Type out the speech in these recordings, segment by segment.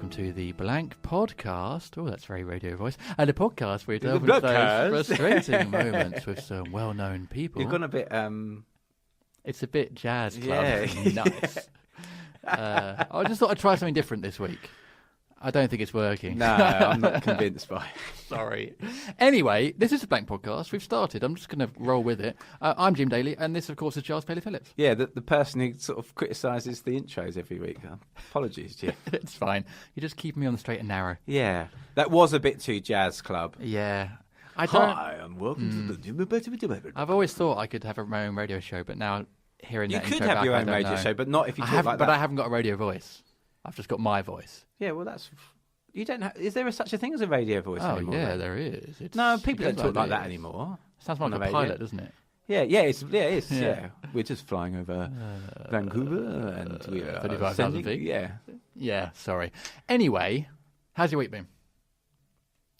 welcome to the Blank Podcast. Oh, that's very radio voice. And a podcast where we delve into those frustrating moments with some well-known people. You've gone a bit... It's a bit jazz club. Yeah. Nice. I just thought I'd try something different this week. I don't think it's working. No, I'm not convinced by it. Sorry. Anyway, this is the Blank Podcast. We've started. I'm just going to roll with it. I'm Jim Daly, and this, of course, is Giles Phillips. Yeah, the person who sort of criticises the intros every week. Apologies, Jim. It's fine. You're just keeping me on the straight and narrow. Yeah. That was a bit too jazz club. Yeah. Hi, and welcome to the... I've always thought I could have my own radio show, but now hearing that intro You could have back, your own radio show, but not if you talk like that. But I haven't got a radio voice. I've just got my voice. Yeah, well, that's... You don't have... Is there such a thing as a radio voice anymore? Oh, yeah, there is. No, people don't talk like that anymore. Sounds more like a pilot, doesn't it? Yeah, it is. Yeah. We're just flying over Vancouver and we are 35,000 feet. Yeah. Yeah, sorry. Anyway, how's your week been?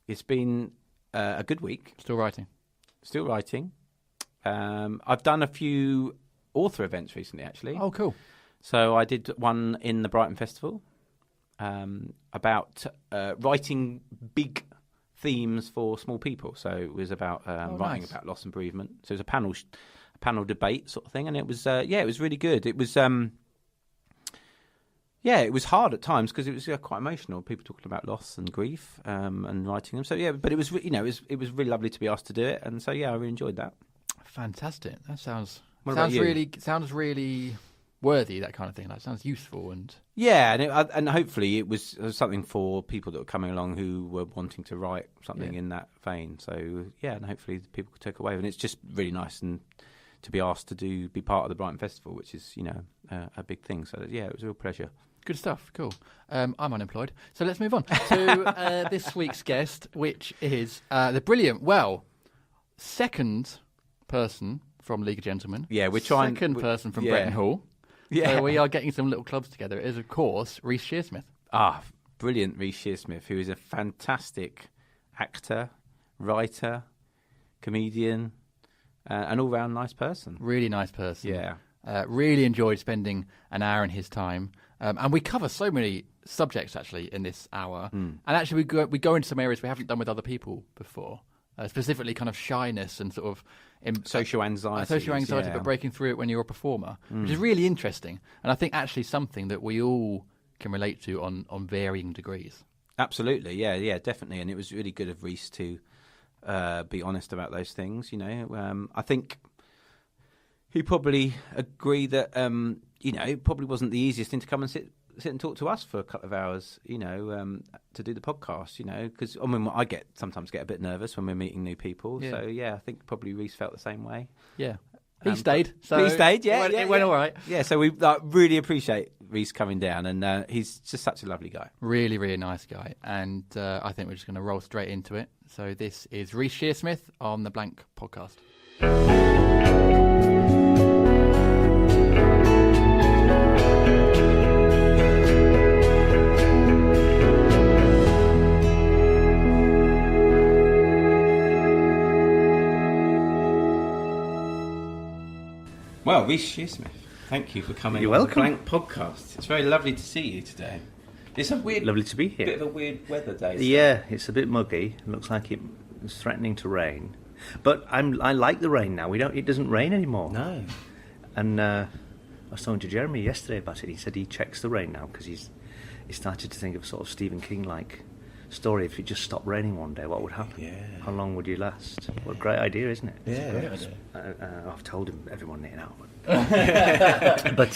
It's been a good week. Still writing? Still writing. I've done a few author events recently, actually. Oh, cool. So I did one in the Brighton Festival about writing big themes for small people. So it was about writing about loss and bereavement. So it was a panel debate sort of thing, and it was it was really good. It was it was hard at times because it was quite emotional. People talking about loss and grief and writing them. So yeah, but it was it was really lovely to be asked to do it, and so yeah, I really enjoyed that. Fantastic. That sounds really worthy, that kind of thing. That sounds useful and and hopefully it was something for people that were coming along who were wanting to write something in that vein. So yeah, and hopefully people could take away. And it's just really nice and to be asked to be part of the Brighton Festival, which is a big thing. So yeah, it was a real pleasure. Good stuff. Cool. I'm unemployed, so let's move on to this week's guest, which is the brilliant, second person from League of Gentlemen. Yeah, we're trying. Second person from Bretton Hall. Yeah. So we are getting some little clubs together. It is, of course, Reece Shearsmith. Brilliant Reece Shearsmith, who is a fantastic actor, writer, comedian, an all-round nice person. Really nice person. Yeah. Really enjoyed spending an hour in his time. And we cover so many subjects, actually, in this hour. And actually, we go into some areas we haven't done with other people before. Specifically kind of shyness and sort of... social anxiety. But breaking through it when you're a performer, which is really interesting. And I think actually something that we all can relate to on varying degrees. Absolutely, yeah, definitely. And it was really good of Reece to be honest about those things, I think he probably agreed that, it probably wasn't the easiest thing to come and sit and talk to us for a couple of hours, to do the podcast, because I sometimes get a bit nervous when we're meeting new people. Yeah. So yeah, I think probably Reece felt the same way. Yeah, he stayed. It went all right. Yeah, so we really appreciate Reece coming down, and he's just such a lovely guy. Really, really nice guy, and I think we're just going to roll straight into it. So this is Reece Shearsmith on the Blank Podcast. Well, Reece Shearsmith, thank you for coming. You're on welcome. The Blank Podcast. It's very lovely to see you today. It's lovely to be here. Bit of a weird weather day. So. Yeah, it's a bit muggy. It looks like it's threatening to rain, but I like the rain now. It doesn't rain anymore. No. And I was talking to Jeremy yesterday about it. He said he checks the rain now because he started to think of sort of Stephen King-like story. If it just stopped raining one day, what would happen? Yeah. How long would you last? What a great idea, isn't it? Yeah. Great idea. I've told him everyone it now. But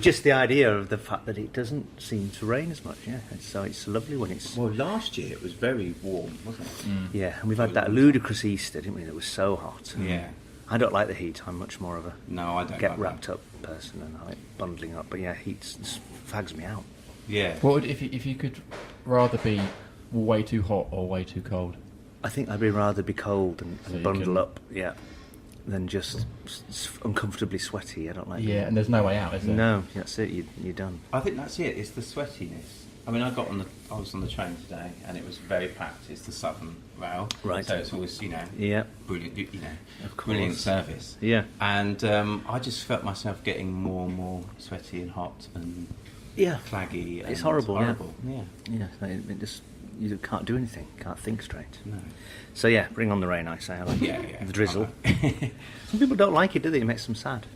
just the idea of the fact that it doesn't seem to rain as much. Yeah. So it's lovely when it's... Well, last year it was very warm, wasn't it? Yeah, and we've had that ludicrous Easter, didn't we? That was so hot. Yeah. I don't like the heat. I'm much more of a I don't get wrapped up person, and I like bundling up. But yeah, heat fags me out. Yeah. What would if you could rather be way too hot or way too cold? I think I'd rather be cold and bundle up, than just uncomfortably sweaty. I don't like that. Yeah, and there's no way out, is there? No, that's it. You're done. I think that's it. It's the sweatiness. I mean, I was on the train today, and it was very packed. It's the Southern Rail, right? So it's always brilliant, of course. Brilliant service. Yeah, and I just felt myself getting more and more sweaty and hot, and claggy. It's horrible. Horrible. Yeah. It just you can't do anything. Can't think straight. No. So yeah, bring on the rain. I say. I like the drizzle. Okay. Some people don't like it, do they? It makes them sad.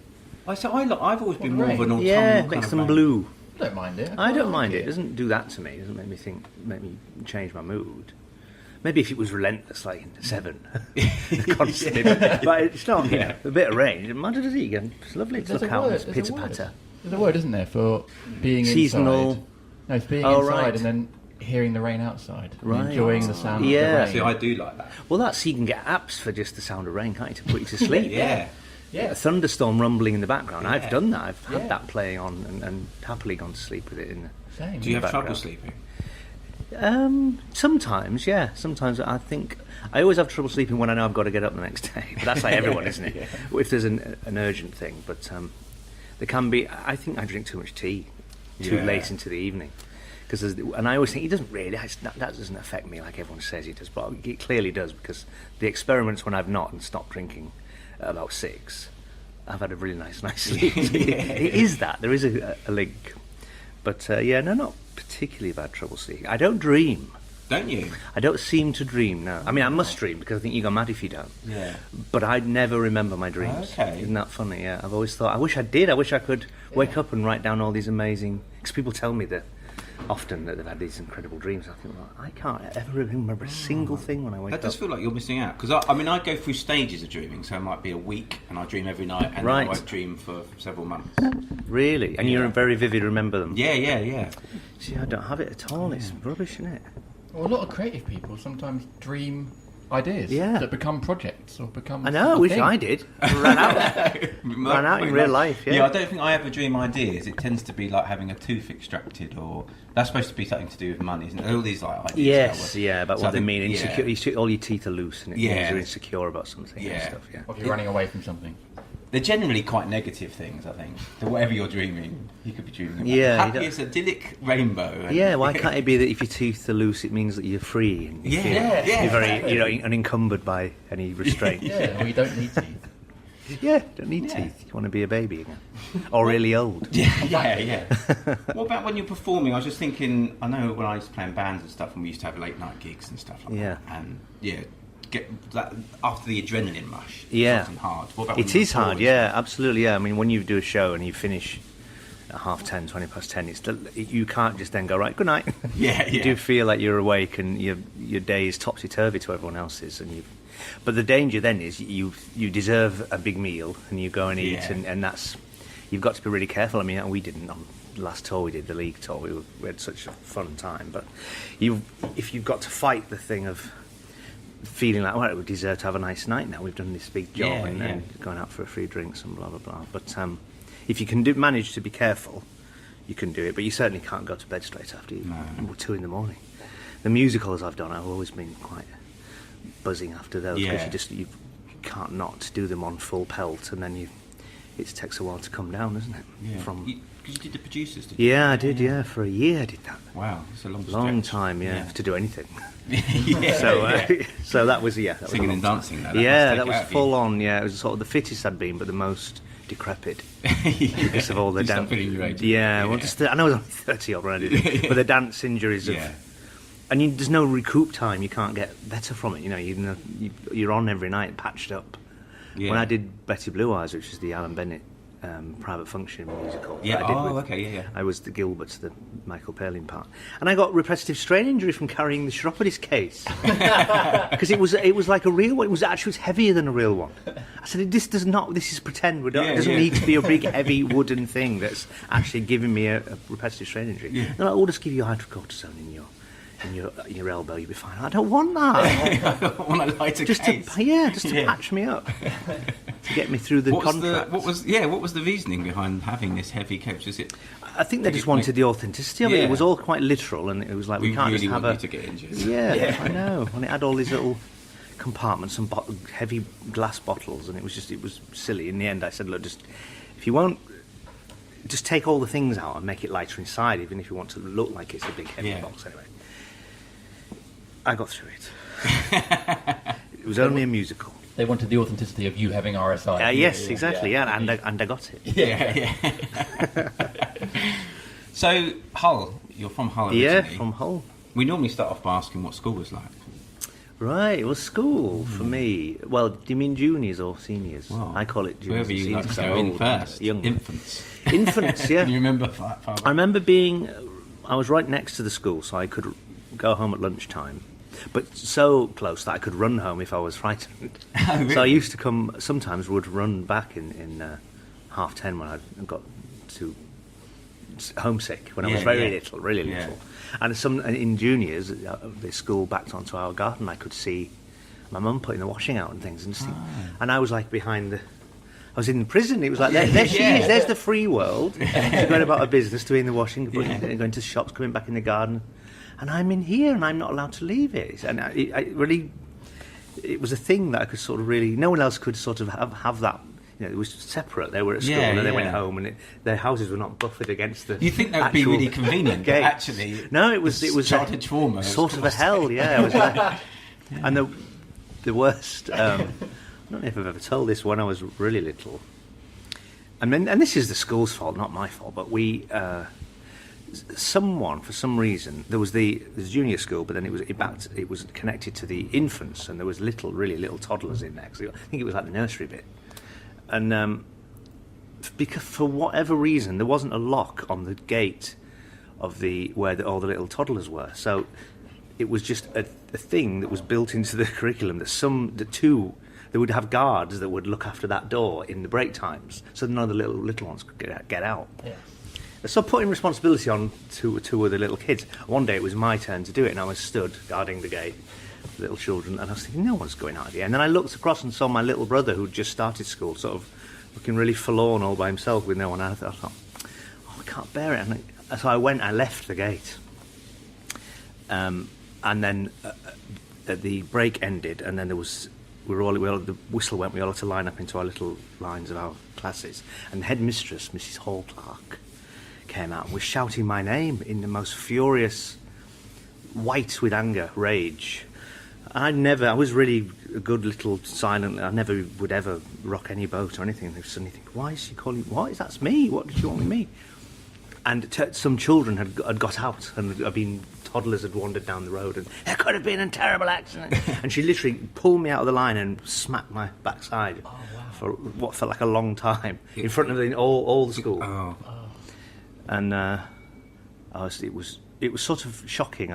I've always been more rain? of an autumnal Yeah, it kind makes of them rain. blue. I don't mind it. I don't mind it. it. It doesn't do that to me. It doesn't make me change my mood. Maybe if it was relentless, like 7, constantly. But it's not. You know, a bit of rain. It matters again. It's lovely to There's look a out. word, It's there's pitter a word. patter. There's a word, isn't there, for being Seasonal. inside? No, it's being Oh, inside right. and then hearing the rain outside. and Right. enjoying the sound Yeah. of the rain. See, I do like that. Well, that's you can get apps for just the sound of rain, can't you, to put you to sleep? Yeah. A thunderstorm rumbling in the background. Yeah. I've done that. I've had Yeah. that playing on and happily gone to sleep with it in the. Same. Do you have background. trouble sleeping? Sometimes, yeah. Sometimes I think I always have trouble sleeping when I know I've got to get up the next day. But that's like everyone, isn't it? If there's an urgent thing, but there can be. I think I drink too much tea too Yeah. late into the evening. And I always think it doesn't really. That doesn't affect me like everyone says it does, but it clearly does because the experiments when I've not and stopped drinking at about 6, I've had a really nice night's sleep. It is that there is a link, but not particularly bad trouble sleeping. I don't dream. Don't you? I don't seem to dream. No, I mean I must dream because I think you go mad if you don't. Yeah. But I never remember my dreams. Okay. Isn't that funny? Yeah, I've always thought I wish I did. I wish I could wake up and write down all these amazing. Because people tell me that. Often that they've had these incredible dreams. I think, well, I can't ever remember a single thing when I wake That up. does feel like you're missing out. Because I go through stages of dreaming, so it might be a week and I dream every night and Right. I won't dream for several months. Really? And you're very vivid, remember them? Yeah. See, I don't have it at all. It's rubbish, isn't it? Well, a lot of creative people sometimes dream ideas that become projects or become. I know, I wish I did. Ran out in real life, yeah. Yeah, I don't think I ever dream ideas. It tends to be like having a tooth extracted, or that's supposed to be something to do with money, isn't it? All these like ideas. Yes, yeah, about So what I they think- mean. yeah. Insecure, all your teeth are loose and it means Yeah. you're insecure about something and Yeah. stuff, yeah. Or if you're running away from something. They're generally quite negative things, I think. So whatever you're dreaming, you could be dreaming about. Yeah, you Happiest idyllic rainbow. And Yeah, why can't it be that if your teeth are loose, it means that you're free and you feel you're very, unencumbered by any restraint? Yeah, well, you don't need teeth. Yeah, don't need teeth. You want to be a baby again, or really old. Yeah. What about when you're performing? I was just thinking. I know when I used to play in bands and stuff, and we used to have late night gigs and stuff like that. And get that after the adrenaline rush. Yeah, it's hard. What about when it you're is hard. performing? Yeah, absolutely. Yeah, I mean, when you do a show and you finish at 10:30, 10:20, it's you can't just then go right. Good night. Yeah. You do feel like you're awake and your day is topsy turvy to everyone else's, but the danger then is you deserve a big meal and you go and eat, and that's you've got to be really careful. I mean, we didn't on the last tour we did, the league tour. We had such a fun time, but if you've got to fight the thing of feeling like, well, we deserve to have a nice night now. We've done this big job and going out for a few drinks and blah blah blah. But if you can manage to be careful, you can do it. But you certainly can't go to bed straight after 2 a.m. The musicals I've done, I've always been quite buzzing after those because you can't not do them on full pelt, and then it takes a while to come down, doesn't it? Yeah. Because you did the producers, did you? Yeah, I did. Yeah, for a year I did that. Wow, it's a long stretch. Time. Yeah, to do anything. Yeah. So that was that was Singing a and long dancing. time. That was full on. Yeah, it was sort of the fittest I'd been, but the most decrepit because of all the dance. I know I was only 30 odd when I did it, but the dance injuries and there's no recoup time. You can't get better from it. You're on every night, patched up. Yeah. When I did Betty Blue Eyes, which is the Alan Bennett private function musical. I was the Gilberts, the Michael Palin part, and I got repetitive strain injury from carrying the chiropodist case because it was like a real one. It was heavier than a real one. I said, this is pretend. It doesn't need to be a big heavy wooden thing that's actually giving me a repetitive strain injury. They're like, we'll just give you hydrocortisone in your elbow, you'll be fine. I don't want that. I want a lighter case. To patch me up, to get me through the contract. What was the reasoning behind having this heavy case? Was it? I think they just wanted the authenticity of it. It was all quite literal, and it was like we can't really just have want you to get injured. Yeah, I know. And it had all these little compartments and heavy glass bottles, and it was silly. In the end, I said, look, if you won't. Just take all the things out and make it lighter inside, even if you want to look like it's a big heavy box. Anyway, I got through it. It was only a musical. They wanted the authenticity of you having RSI. Yes, exactly. Yeah, and I got it. Yeah. So, Hull, you're from Hull originally. Yeah, from Hull. We normally start off by asking what school was like. Right, well, school for me. Well, do you mean juniors or seniors? Well, I call it juniors. Whoever you and like to seniors, go in old, first. young. Infants. Infants, yeah. Can you remember I remember being. I was right next to the school, so I could go home at lunchtime. But so close that I could run home if I was frightened. Oh, really? So I used to come. Sometimes would run back in 10:30 when I got too homesick when I was very little, really little. And in juniors, the school backed onto our garden. I could see my mum putting the washing out and things, and I was like behind the. I was in the prison. It was like there she is. There's the free world. She's going about her business, doing the washing, going to shops, coming back in the garden, and I'm in here, and I'm not allowed to leave it. And it was a thing that I could sort of really. No one else could sort of have that. You know, it was separate. They were at school and then they went home, and their houses were not buffered against the. You think that would be really convenient? But actually, no, it was childhood trauma, sort of a hell. Yeah, it was like, and the worst. I don't know if I've ever told this. When I was really little, and this is the school's fault, not my fault. But someone for some reason there was the junior school, but then it was connected to the infants, and there was really little toddlers in there. I think it was like the nursery bit. And because for whatever reason there wasn't a lock on the gate of where all the little toddlers were, so it was just a thing that was built into the curriculum that they would have guards that would look after that door in the break times, so none of the little ones could get out. Yeah. So putting responsibility on two of the little kids. One day it was my turn to do it, and I was stood guarding the gate. Little children, and I was thinking, no one's going out here. And then I looked across and saw my little brother, who'd just started school, sort of looking really forlorn all by himself with no one. I thought, oh, I can't bear it. And so I left the gate. And then the break ended, and then the whistle went. We all had to line up into our little lines of our classes. And the headmistress, Mrs. Hall Clark, came out and was shouting my name in the most furious, white with anger, rage. I was really a good little silent. I never would ever rock any boat or anything. They suddenly think, why is she calling? What? That's me. What did she want with me? And some children had got out, and toddlers had wandered down the road, and there could have been a terrible accident. And she literally pulled me out of the line and smacked my backside for what felt like a long time in front of all the school. Oh. And it was sort of shocking.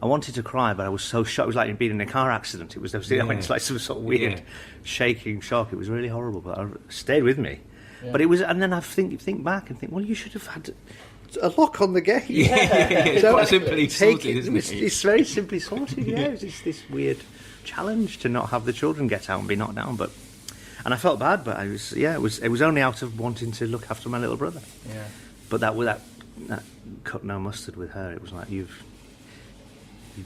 I wanted to cry, but I was so shocked. It was like being in a car accident. I went into like some sort of weird shaking shock. It was really horrible, but it stayed with me. Yeah. But it was, and then I think back and think, well, you should have had a lock on the gate. It's quite simply sorted, isn't it? It's very simply sorted. Yeah, it was this weird challenge to not have the children get out and be knocked down. And I felt bad, but it was only out of wanting to look after my little brother. Yeah. But that cut no mustard with her. It was like you've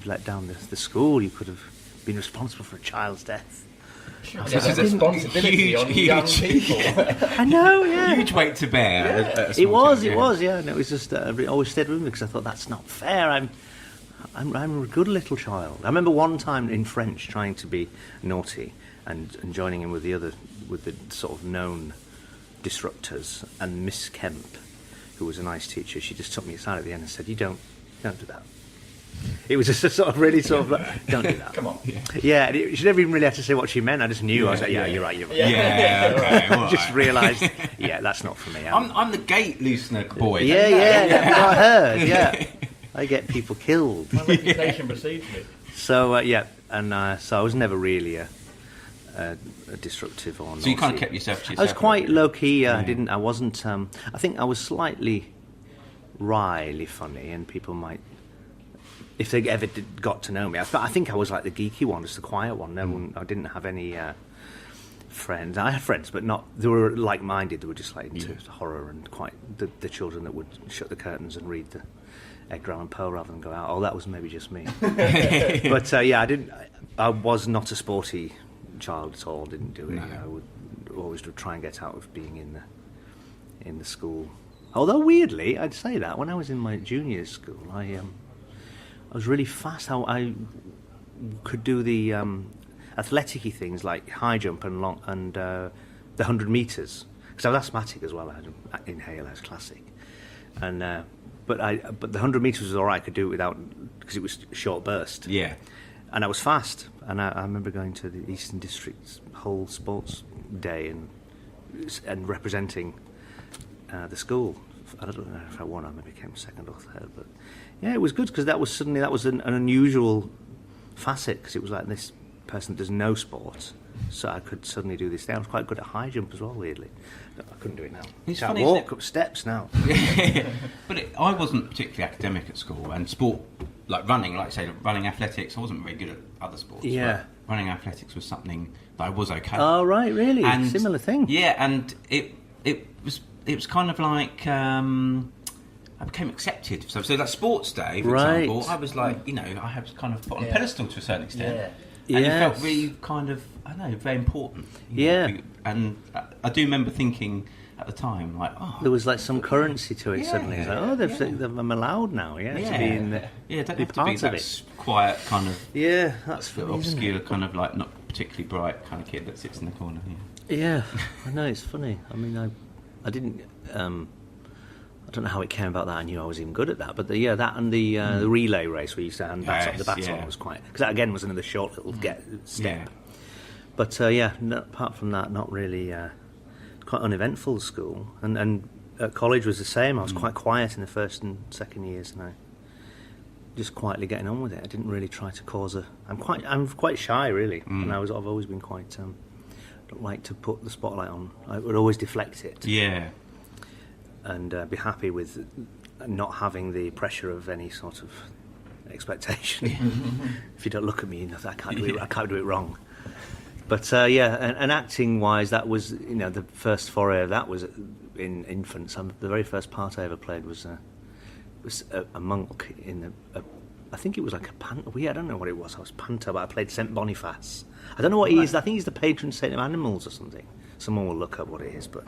let down the school. You could have been responsible for a child's death. This is a responsibility on young people. I know, yeah. Huge weight to bear. It was, yeah. And it was just it always stayed with me because I thought that's not fair. I'm a good little child. I remember one time in French trying to be naughty and joining in with the sort of known disruptors, and Miss Kemp, who was a nice teacher, she just took me aside at the end and said, "You don't do that." It was just a sort of really sort of like, don't do that. Come on. Yeah, she never even really had to say what she meant. I just knew. I was like, yeah, you're right. Yeah, okay. I just realised, that's not for me. I'm the gate loosener boy. Yeah, I heard. Yeah, I get people killed. My reputation precedes me. So so I was never really a disruptive or naughty. So you kind of kept yourself to yourself. I was quite low key. I wasn't. I think I was slightly wryly funny, and people might. If they ever got to know me, I think I was like the geeky one, just the quiet one. I didn't have any friends. I had friends, but they were like-minded. They were just like into horror and quite the children that would shut the curtains and read the Edgar Allan Poe rather than go out. Oh, that was maybe just me. But I was not a sporty child at all. Didn't do it. No. I would always try and get out of being in the school. Although weirdly, I'd say that when I was in my junior school, I was really fast. I could do the athletic-y things like high jump and the 100 metres. Because I was asthmatic as well. I had an inhaler, as classic. and but the 100 metres was all right. I could do it without, because it was a short burst. Yeah. And I was fast, and I remember going to the Eastern District's whole sports day and representing the school. I don't know if I won. I maybe came second or third, but yeah, it was good because that was an unusual facet, because it was like this person does no sport, so I could suddenly do this thing. I was quite good at high jump as well, weirdly. I couldn't do it now. It's Can't funny, walk up steps now. But I wasn't particularly academic at school, and sport, like running, like say, running athletics, I wasn't very good at other sports. Yeah. But running athletics was something that I was okay. Oh, right, really? And similar thing. Yeah, and it was kind of like I became accepted. So like sports day, for example, I was like, I was kind of put on a pedestal to a certain extent. Yeah. And it felt really kind of, I don't know, very important. And I do remember thinking at the time, like, there was like some currency to it suddenly. It's like, I'm allowed now, to be in the, don't be have to part be of that it. Quiet kind of, that's funny, obscure kind of like not particularly bright kind of kid that sits in the corner. Yeah, I know, it's funny. I mean, I didn't. I don't know how it came about that I knew I was even good at that, but that and the relay race we used to hand the baton was quite, because that again was another short little step. But apart from that, not really. Quite uneventful school, and at college was the same. I was quite quiet in the first and second years, and I just quietly getting on with it. I didn't really try to cause I'm quite shy, really, and I've always been quite. Don't like to put the spotlight on. I would always deflect it. Yeah. And be happy with not having the pressure of any sort of expectation. If you don't look at me, I can't do it. I can't do it wrong. But and acting-wise, that was the first foray of that was in infants. The very first part I ever played was a monk in I think it was like a panto. I don't know what it was. I was panto, but I played Saint Boniface. I don't know what he is. I think he's the patron saint of animals or something. Someone will look up what it is, but.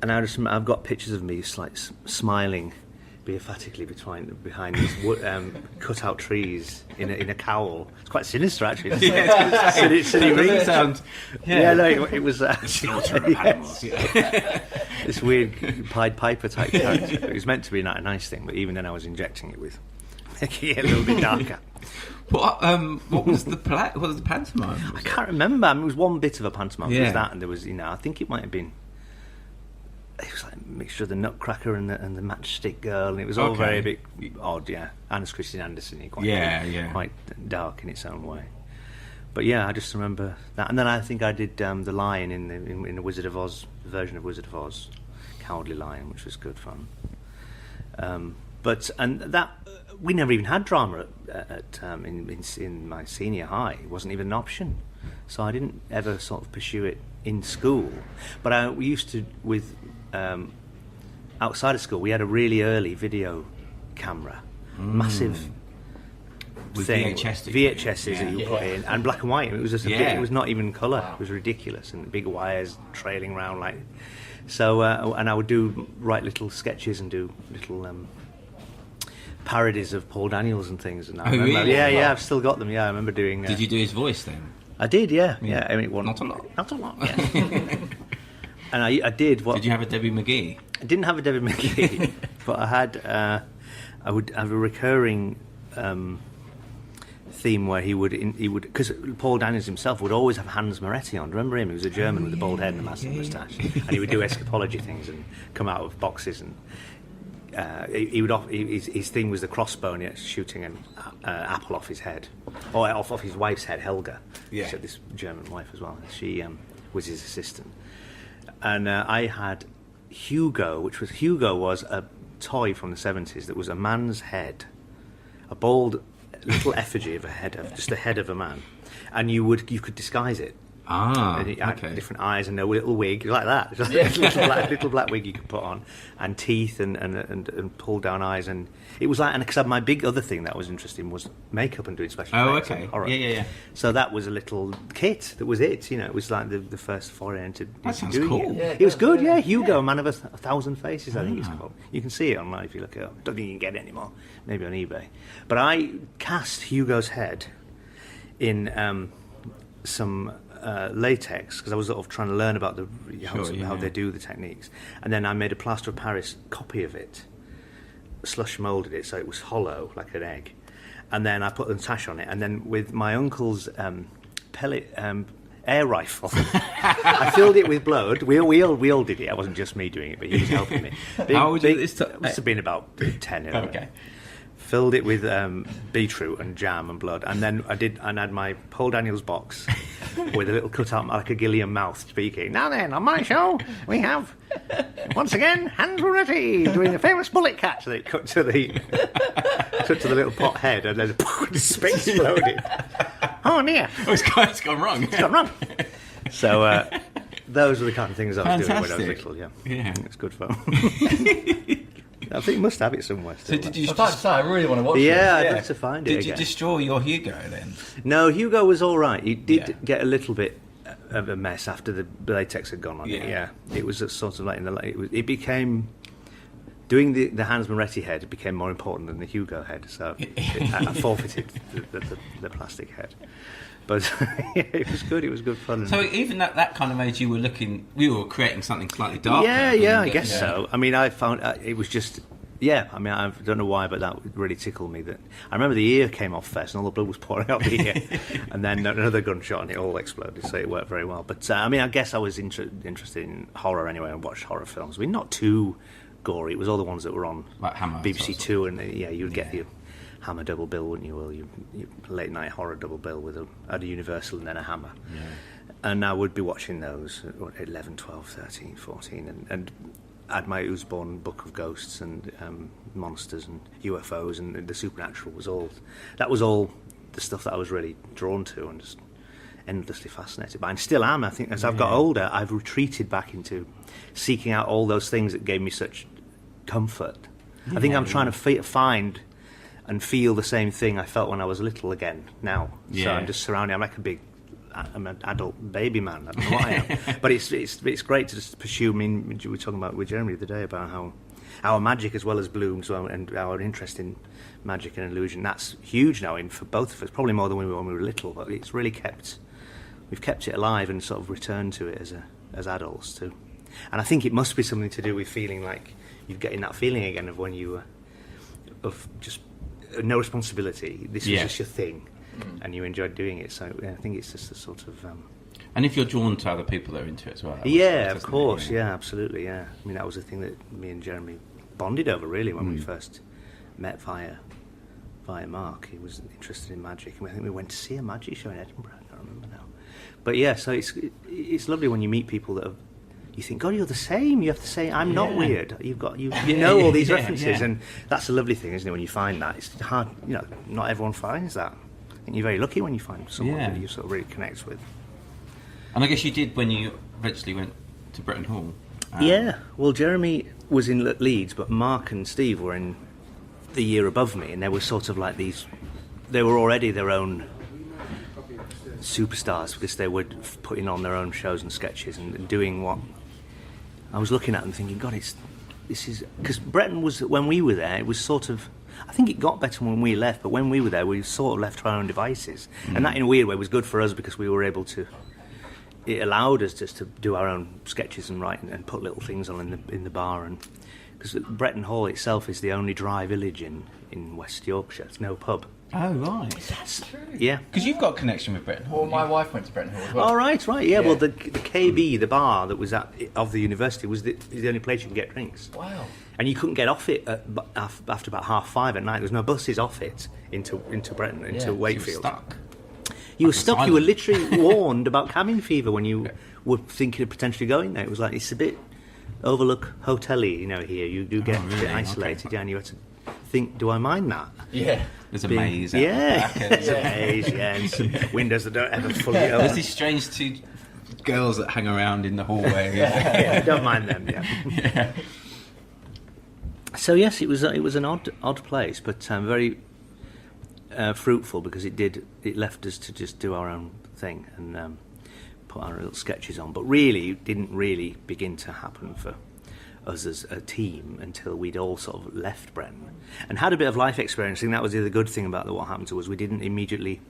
And I've got pictures of me like smiling beatifically behind these cut-out trees in a cowl. It's quite sinister, actually. It sounds. It was this weird Pied Piper type character. It was meant to be a nice thing, but even then I was injecting it with making it a little bit darker. What was the pantomime? I can't remember. It was one bit of a pantomime. It was that, and there was I think it might have been. It was like a mixture of the Nutcracker and the Matchstick Girl, and it was all very bit odd, Anna's Christine Anderson, quite dark in its own way. But I just remember that, and then I think I did the Lion in the Wizard of Oz version of Wizard of Oz, Cowardly Lion, which was good fun. But that we never even had drama in my senior high. It wasn't even an option, so I didn't ever sort of pursue it in school. But we used to outside of school, we had a really early video camera, massive with thing, VHSs that you put in, and black and white. It was just it was not even colour. Wow. It was ridiculous, and big wires trailing around like. So and I would write little sketches and do little parodies of Paul Daniels and things. And I remember, really? Yeah, I've still got them. Yeah, I remember doing. Did you do his voice then? I did, yeah. I mean, not a lot. Yeah. And I did. Did you have a Debbie McGee? I didn't have a Debbie McGee, but I had. I would have a recurring theme where he would because Paul Daniels himself would always have Hans Moretti on. Remember him? He was a German with a bald head and a massive moustache, and he would do escapology things and come out of boxes and. His thing was the crossbow, and he was shooting an apple off his head, or off his wife's head, Helga. She had this German wife as well. She was his assistant, and I had Hugo was a toy from the 70s that was a man's head, a bald little effigy of just a head of a man, and you could disguise it. And it had different eyes and a little wig like that. Just little black wig you could put on, and teeth and pull down eyes, and it was like. And because my big other thing that was interesting was makeup and doing special effects. Okay. Horror. Yeah. So that was a little kit. That was it. It was like the first foray into doing cool. it. Yeah, it was good. Yeah, Hugo, Man of a Thousand Faces. I think it's called. You can see it online if you look it up. Don't think you can get it anymore. Maybe on eBay. But I cast Hugo's head in some. Latex, because I was sort of trying to learn about how they do the techniques, and then I made a plaster of Paris copy of it slush moulded it so it was hollow like an egg, and then I put the tash on it, and then with my uncle's pellet air rifle, I filled it with blood. We all did it. It wasn't just me doing it, but he was helping me. How old you this? It must have been about 10. Okay. Filled it with beetroot and jam and blood, and then I had my Paul Daniels box with a little cutout like a Gilliam mouth speaking. Now then, on my show we have once again Hans Moretti doing a famous bullet catch. They cut to the little pot head, and then the space exploded. Oh dear! Oh, it's gone wrong. It's gone wrong. So those were the kind of things I was doing when I was little. Yeah, it's good fun. I think you must have it somewhere still. So did you? I really want to watch it. Yeah, I'd like to find it. Did you destroy your Hugo then? No, Hugo was all right. He did get a little bit of a mess after the latex had gone on it. Yeah, it was sort of like it became doing the Hans Moretti head. It became more important than the Hugo head, so I forfeited the plastic head. But it was good. It was good fun. So even that kind of age, you were creating something slightly darker. Yeah, I guess so. I mean, I found it was just. Yeah, I mean, I don't know why, but that really tickled me. That I remember the ear came off first, and all the blood was pouring out the ear, and then another gunshot, and it all exploded. So it worked very well. But I mean, I guess I was interested in horror anyway, and watched horror films. I mean, not too gory. It was all the ones that were on like Hammer, BBC Two, and you'd get your Hammer double bill, wouldn't you? Well, your late night horror double bill with a Universal and then a Hammer. Yeah. And I would be watching those at 11, 12, 13, 14, and had my Usborne book of ghosts and monsters and UFOs, and the supernatural was all the stuff that I was really drawn to and just endlessly fascinated by, and still am. I think as I've got older, I've retreated back into seeking out all those things that gave me such comfort. I think I'm trying to find and feel the same thing I felt when I was little again now. So I'm just surrounded. I'm an adult baby man. I don't know what I am. But it's great to just pursue. I mean, we were talking about with Jeremy the other day about how our magic as well as Bloom's and our interest in magic and illusion, that's huge now for both of us, probably more than when we were little, but it's really we've kept it alive and sort of returned to it as adults too. And I think it must be something to do with feeling like you're getting that feeling again of when you were of just no responsibility. This was just your thing, and you enjoyed doing it. So I think it's just a sort of. And if you're drawn to other people that are into it as well. Yeah, of course. Yeah, absolutely. Yeah, I mean that was the thing that me and Jeremy bonded over really when we first met via Mark. He was interested in magic, and I think we went to see a magic show in Edinburgh. I can't remember now. But yeah, so it's lovely when you meet people that you think, God, you're the same. You have to say, I'm not weird. You know all these references, and that's a lovely thing, isn't it? When you find that, it's hard. Not everyone finds that. I think you're very lucky when you find someone that you sort of really connect with. And I guess you did when you eventually went to Bretton Hall. Well, Jeremy was in Leeds, but Mark and Steve were in the year above me, and they were sort of like these. They were already their own superstars because they were putting on their own shows and sketches and doing what. I was looking at them thinking, God, this is because Bretton was when we were there. It was sort of. I think it got better when we left, but when we were there, we sort of left to our own devices, and that in a weird way was good for us because we were able to. It allowed us just to do our own sketches and write and put little things on in the bar, and because Bretton Hall itself is the only dry village in West Yorkshire. It's no pub. Oh right, that's true. Yeah, because you've got a connection with Bretton Hall. Well, my wife went to Bretton Hall as well. Oh right. Yeah. Well, the KB, the bar that was of the university, was the only place you could get drinks. Wow. And you couldn't get off it after about 5:30 at night. There was no buses off it into Bretton, into Wakefield. So you were stuck. You were stuck. You were literally warned about cabin fever when you were thinking of potentially going there. It was like it's a bit overlook hotel-y, here. You do get a bit isolated, and you have to think, do I mind that? Yeah. There's a maze. There's a maze, and some windows that don't ever fully open. There's these strange two girls that hang around in the hallway. Don't mind them, yeah. So yes, it was an odd place, but very fruitful because it left us to just do our own thing and put our little sketches on. But really, it didn't really begin to happen for us as a team until we'd all sort of left Bretton and had a bit of life experience. I think that was the other good thing about what happened to us. We didn't immediately.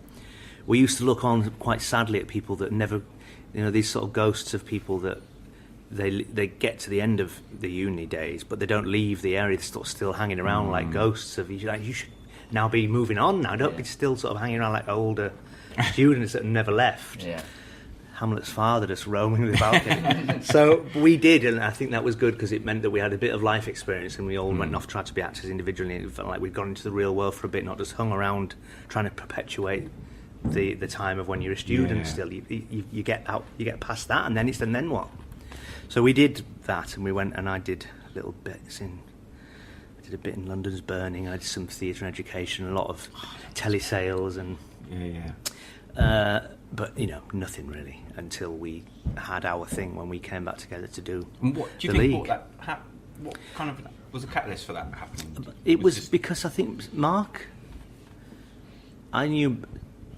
We used to look on quite sadly at people that never, these sort of ghosts of people that they get to the end of the uni days, but they don't leave the area. They're still hanging around like ghosts of you should now be moving on now. Don't be still sort of hanging around like older students that never left. Yeah. Hamlet's father just roaming the balcony. So we did, and I think that was good because it meant that we had a bit of life experience, and we all went off, tried to be actors individually, and it felt like we'd gone into the real world for a bit, not just hung around trying to perpetuate the time of when you're a student. Still, you get out, you get past that, and then what? So we did that, and we went, and I did little bits in. I did a bit in London's Burning. I did some theatre and education, a lot of telesales, and but nothing really until we had our thing when we came back together to do. And what do you the think? league. What kind of was the catalyst for that happening? It was because I think Mark. I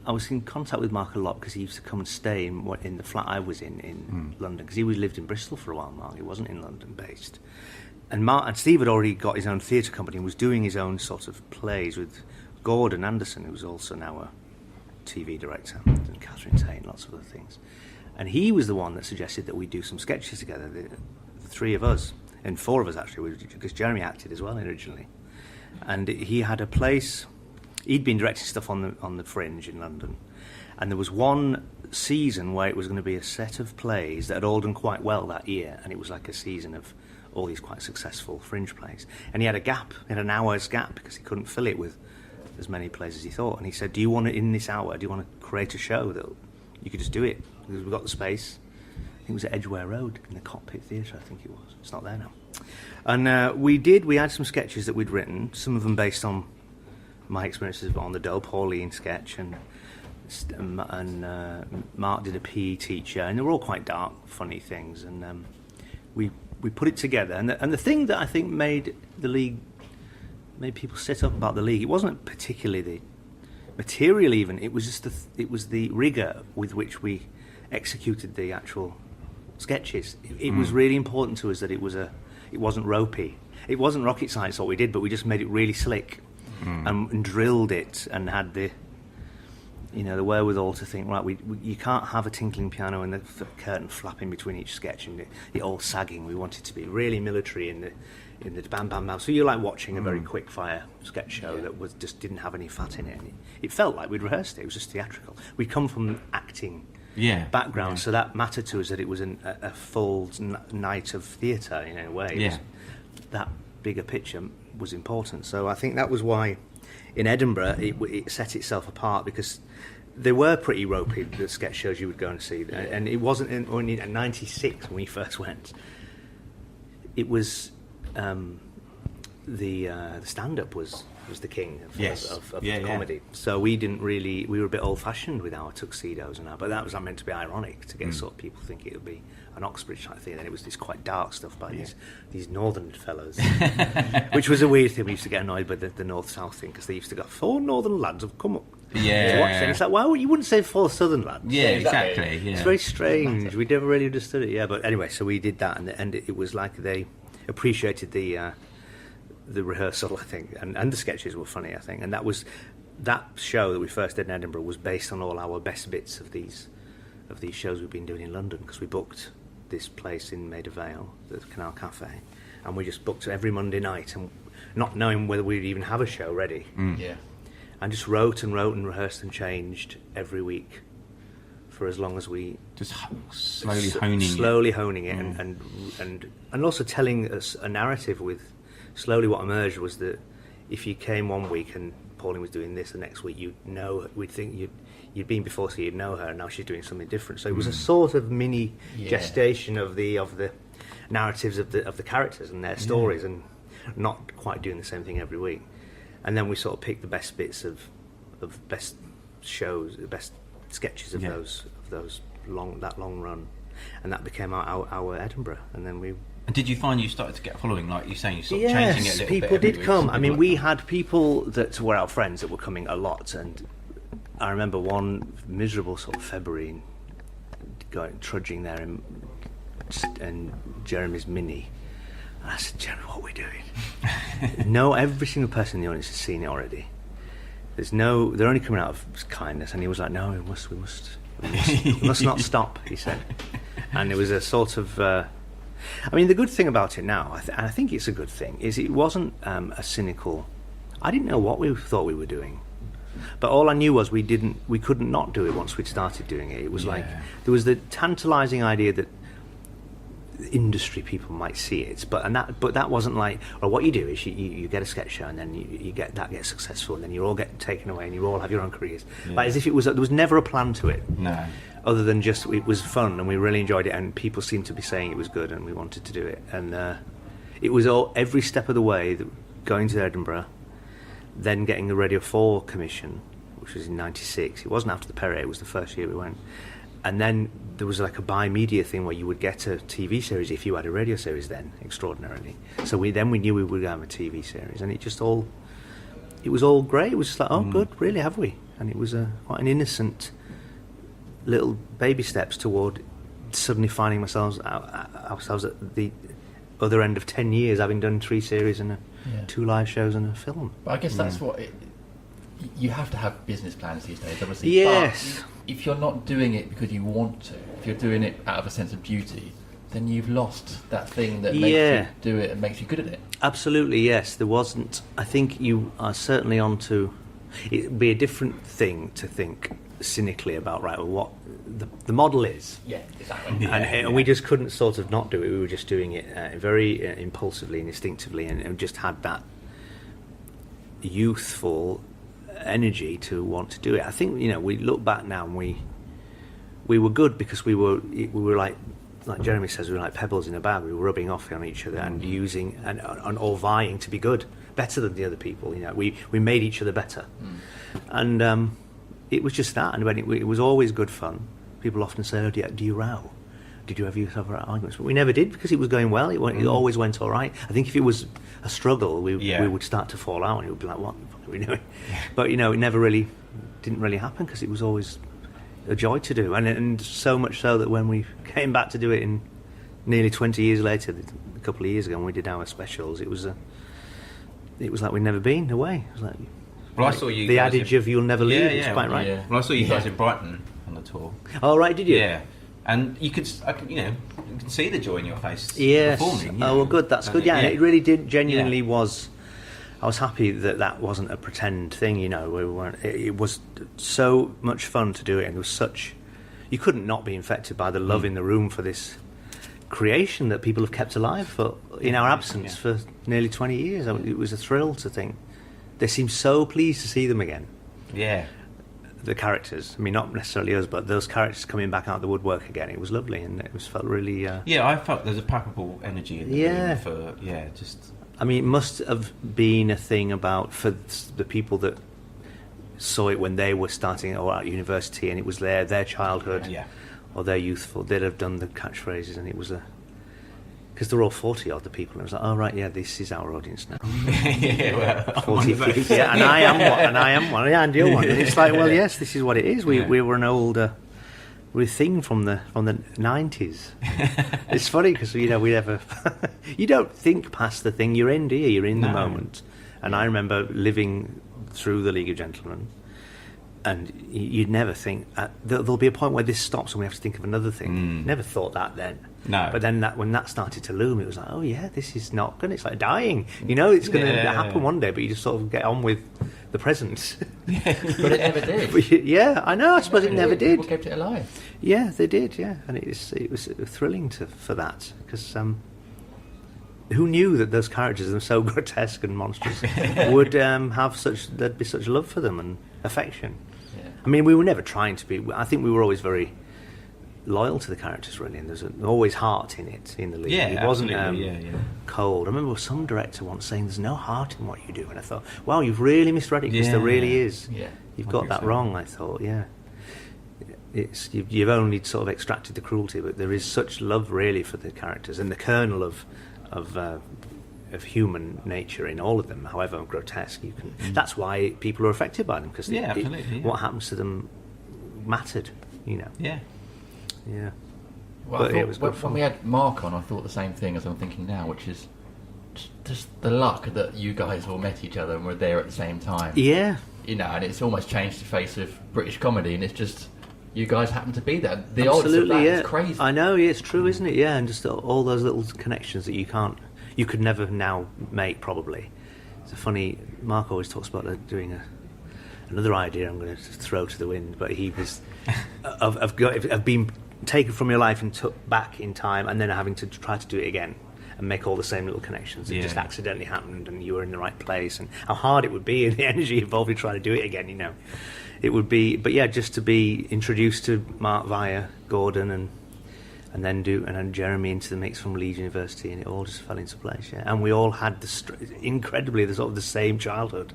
was in contact with Mark a lot because he used to come and stay in the flat I was in London, because he lived in Bristol for a while. Mark, he wasn't in London based, and Steve had already got his own theatre company and was doing his own sort of plays with Gordon Anderson, who was also now a TV director, and Catherine Tain, lots of other things. And he was the one that suggested that we do some sketches together, the three of us, and four of us actually, because Jeremy acted as well originally. And he had a place. He'd been directing stuff on the Fringe in London, and there was one season where it was going to be a set of plays that had all done quite well that year, and it was like a season of all these quite successful Fringe plays. And he had a gap, he had an hour's gap, because he couldn't fill it with as many plays as he thought. And he said, do you want to, in this hour, do you want to create a show that you could just do it? Because we've got the space. I think it was at Edgware Road in the Cockpit Theatre, I think it was. It's not there now. And we had some sketches that we'd written, some of them based on my experiences on the Doe Pauline sketch, and Mark did a PE teacher, and they were all quite dark, funny things. And we put it together. And the thing that I think made the league, made people sit up about the league, it wasn't particularly the material even, it was just it was the rigour with which we executed the actual sketches. It was really important to us that it wasn't ropey. It wasn't rocket science what we did, but we just made it really slick and drilled it, and had the wherewithal to think, right, you can't have a tinkling piano and the curtain flapping between each sketch and it all sagging. We wanted to be really military in the bam bam bam. So you're like watching a very quick fire sketch show that just didn't have any fat in it. And it felt like we'd rehearsed it. It was just theatrical. We'd come from acting background, so that mattered to us, that it was a full night of theatre in a way. That bigger picture was important. So I think that was why in Edinburgh it set itself apart, because they were pretty ropey, the sketch shows you would go and see, and it wasn't only in '96 when we first went. It was the stand-up was the king of the comedy. So we were a bit old-fashioned with our tuxedos and that, but that was meant to be ironic, to get sort of people think it would be an Oxbridge type thing. And it was this quite dark stuff by these northern fellows, which was a weird thing. We used to get annoyed by the north-south thing, because they used to go, 4 northern lads have come up to watch it. It's like, why you wouldn't say 4 southern lads? Yeah, exactly. Yeah. It's very strange. We never really understood it. Yeah, but anyway, so we did that, and it was like they appreciated the rehearsal, I think, and the sketches were funny, I think. And that show that we first did in Edinburgh was based on all our best bits of these shows we've been doing in London, because we booked this place in Maida Vale, the Canal Cafe, and we just booked every Monday night, and not knowing whether we'd even have a show ready. And just wrote and rehearsed and changed every week for as long as we just slowly honing it, and also telling us a narrative with. Slowly what emerged was that if you came one week and Pauline was doing this, the next week we'd think you'd been before, so you'd know her, and now she's doing something different. So it was a sort of mini gestation of the narratives of the characters and their stories, and not quite doing the same thing every week. And then we sort of picked the best bits of best shows, the best sketches of those long run, and that became our Edinburgh. And then we. And did you find you started to get a following, like you're saying, you sort of changing it a little bit? Yes, people did come. I mean, we had people that were our friends that were coming a lot, and I remember one miserable sort of February, trudging there in Jeremy's Mini, and I said, Jeremy, what are we doing? No, every single person in the audience has seen it already. They're only coming out of kindness, and he was like, no, we must not stop, he said. And it was a sort of I mean, the good thing about it now, and I think it's a good thing, is it wasn't a cynical. I didn't know what we thought we were doing, but all I knew was we couldn't not do it once we'd started doing it. It was like there was the tantalising idea that industry people might see it, but that wasn't like, well, what you do is you get a sketch show and then you get that gets successful and then you all get taken away and you all have your own careers. Like as if there was never a plan to it. No. Other than just it was fun and we really enjoyed it and people seemed to be saying it was good and we wanted to do it, and it was all every step of the way, going to Edinburgh, then getting the Radio 4 commission, which was in '96. It wasn't after the Perrier, it was the first year we went. And then there was like a bi-media thing where you would get a TV series if you had a radio series then, extraordinarily. So we knew we would have a TV series, and it was all great. It was just like, oh, good, really, have we? And it was quite an innocent little baby steps toward suddenly finding ourselves at the other end of 10 years, having done 3 series and 2 live shows and a film. But I guess that's what you have to have business plans these days, obviously. Yes. But if you're not doing it because you want to, if you're doing it out of a sense of duty, then you've lost that thing that makes you do it and makes you good at it. Absolutely, yes. There wasn't. I think you are certainly onto. It'd be a different thing to think cynically about, right, well, what the model is. Yeah, exactly. And we just couldn't sort of not do it. We were just doing it very impulsively and instinctively, and just had that youthful energy to want to do it. I think we look back now and we were good because we were like Jeremy says, we were like pebbles in a bag. We were rubbing off on each other and using and all vying to be good, better than the other people. We made each other better, and it was just that. And when it was always good fun. People often say, "Oh, do you row? Did you ever have arguments?" But we never did because it was going well. It always went all right. I think if it was a struggle, we would start to fall out, and it would be like, "What the fuck are we doing?" Yeah. But it never didn't really happen because it was always a joy to do, and so much so that when we came back to do it in nearly 20 years later, a couple of years ago, when we did our specials, it was like we'd never been away. It was like, well, I saw you. The adage of "you'll never leave" is quite right. Yeah. Well, I saw you guys in Brighton on the tour. Oh, right, did you? Yeah. And you could see the joy in your face. Yes. Performing. Oh, well, good. That's good. Yeah, and it really did. Genuinely was. I was happy that wasn't a pretend thing. We weren't. It was so much fun to do it, and there was such. You couldn't not be infected by the love in the room for this creation that people have kept alive in our absence for nearly 20 years. It was a thrill to think. They seemed so pleased to see them again. Yeah. The characters, I mean, not necessarily us, but those characters coming back out of the woodwork again. It was lovely, and it felt really. I felt there's a palpable energy in the room for just. I mean, it must have been a thing for the people that saw it when they were starting or at university, and it was their childhood, or their youthful. They'd have done the catchphrases, and it was because they're all 40 odd the people, and it was like, oh right, this is our audience now. 40, 50, and I am one, and you're one, and it's like, well, yes, this is what it is. We were an older. We're a thing from the 90s. It's funny because we never. You don't think past the thing you're in, do you? You're in the moment. And I remember living through the League of Gentlemen, and you'd never think there'll be a point where this stops and we have to think of another thing. Never thought that then. No. But then when that started to loom, it was like, oh yeah, this is not good. It's like dying. It's going to happen one day, but you just sort of get on with the present. But it never did. Yeah, I know. I suppose it never did. People kept it alive. Yeah, they did. Yeah, and it was thrilling for that because who knew that those characters are so grotesque and monstrous would there'd be such love for them and affection. Yeah. I mean, we were never trying to be. I think we were always very loyal to the characters, really, and there's always heart in it in the league. Yeah, it wasn't cold. I remember some director once saying there's no heart in what you do, and I thought, wow, you've really misread it because there really is. Yeah. You've got that wrong. I thought, you've only sort of extracted the cruelty, but there is such love really for the characters and the kernel of human nature in all of them, however grotesque you can. That's why people are affected by them because what happens to them mattered. Yeah. Well, when we had Mark on, I thought the same thing as I'm thinking now, which is just the luck that you guys all met each other and were there at the same time. Yeah. And it's almost changed the face of British comedy, and it's just you guys happened to be there. The odds of that is crazy. I know, it's true, isn't it? Yeah, and just all those little connections that you could never now make, probably. It's a funny, Mark always talks about doing another idea I'm going to throw to the wind, but he was, of being taken from your life and took back in time and then having to try to do it again and make all the same little connections. It just accidentally happened and you were in the right place, and how hard it would be and the energy involved in trying to do it again, It would be, but yeah, just to be introduced to Mark via Gordon and then Jeremy into the mix from Leeds University, and it all just fell into place. Yeah, and we all had incredibly the sort of the same childhood.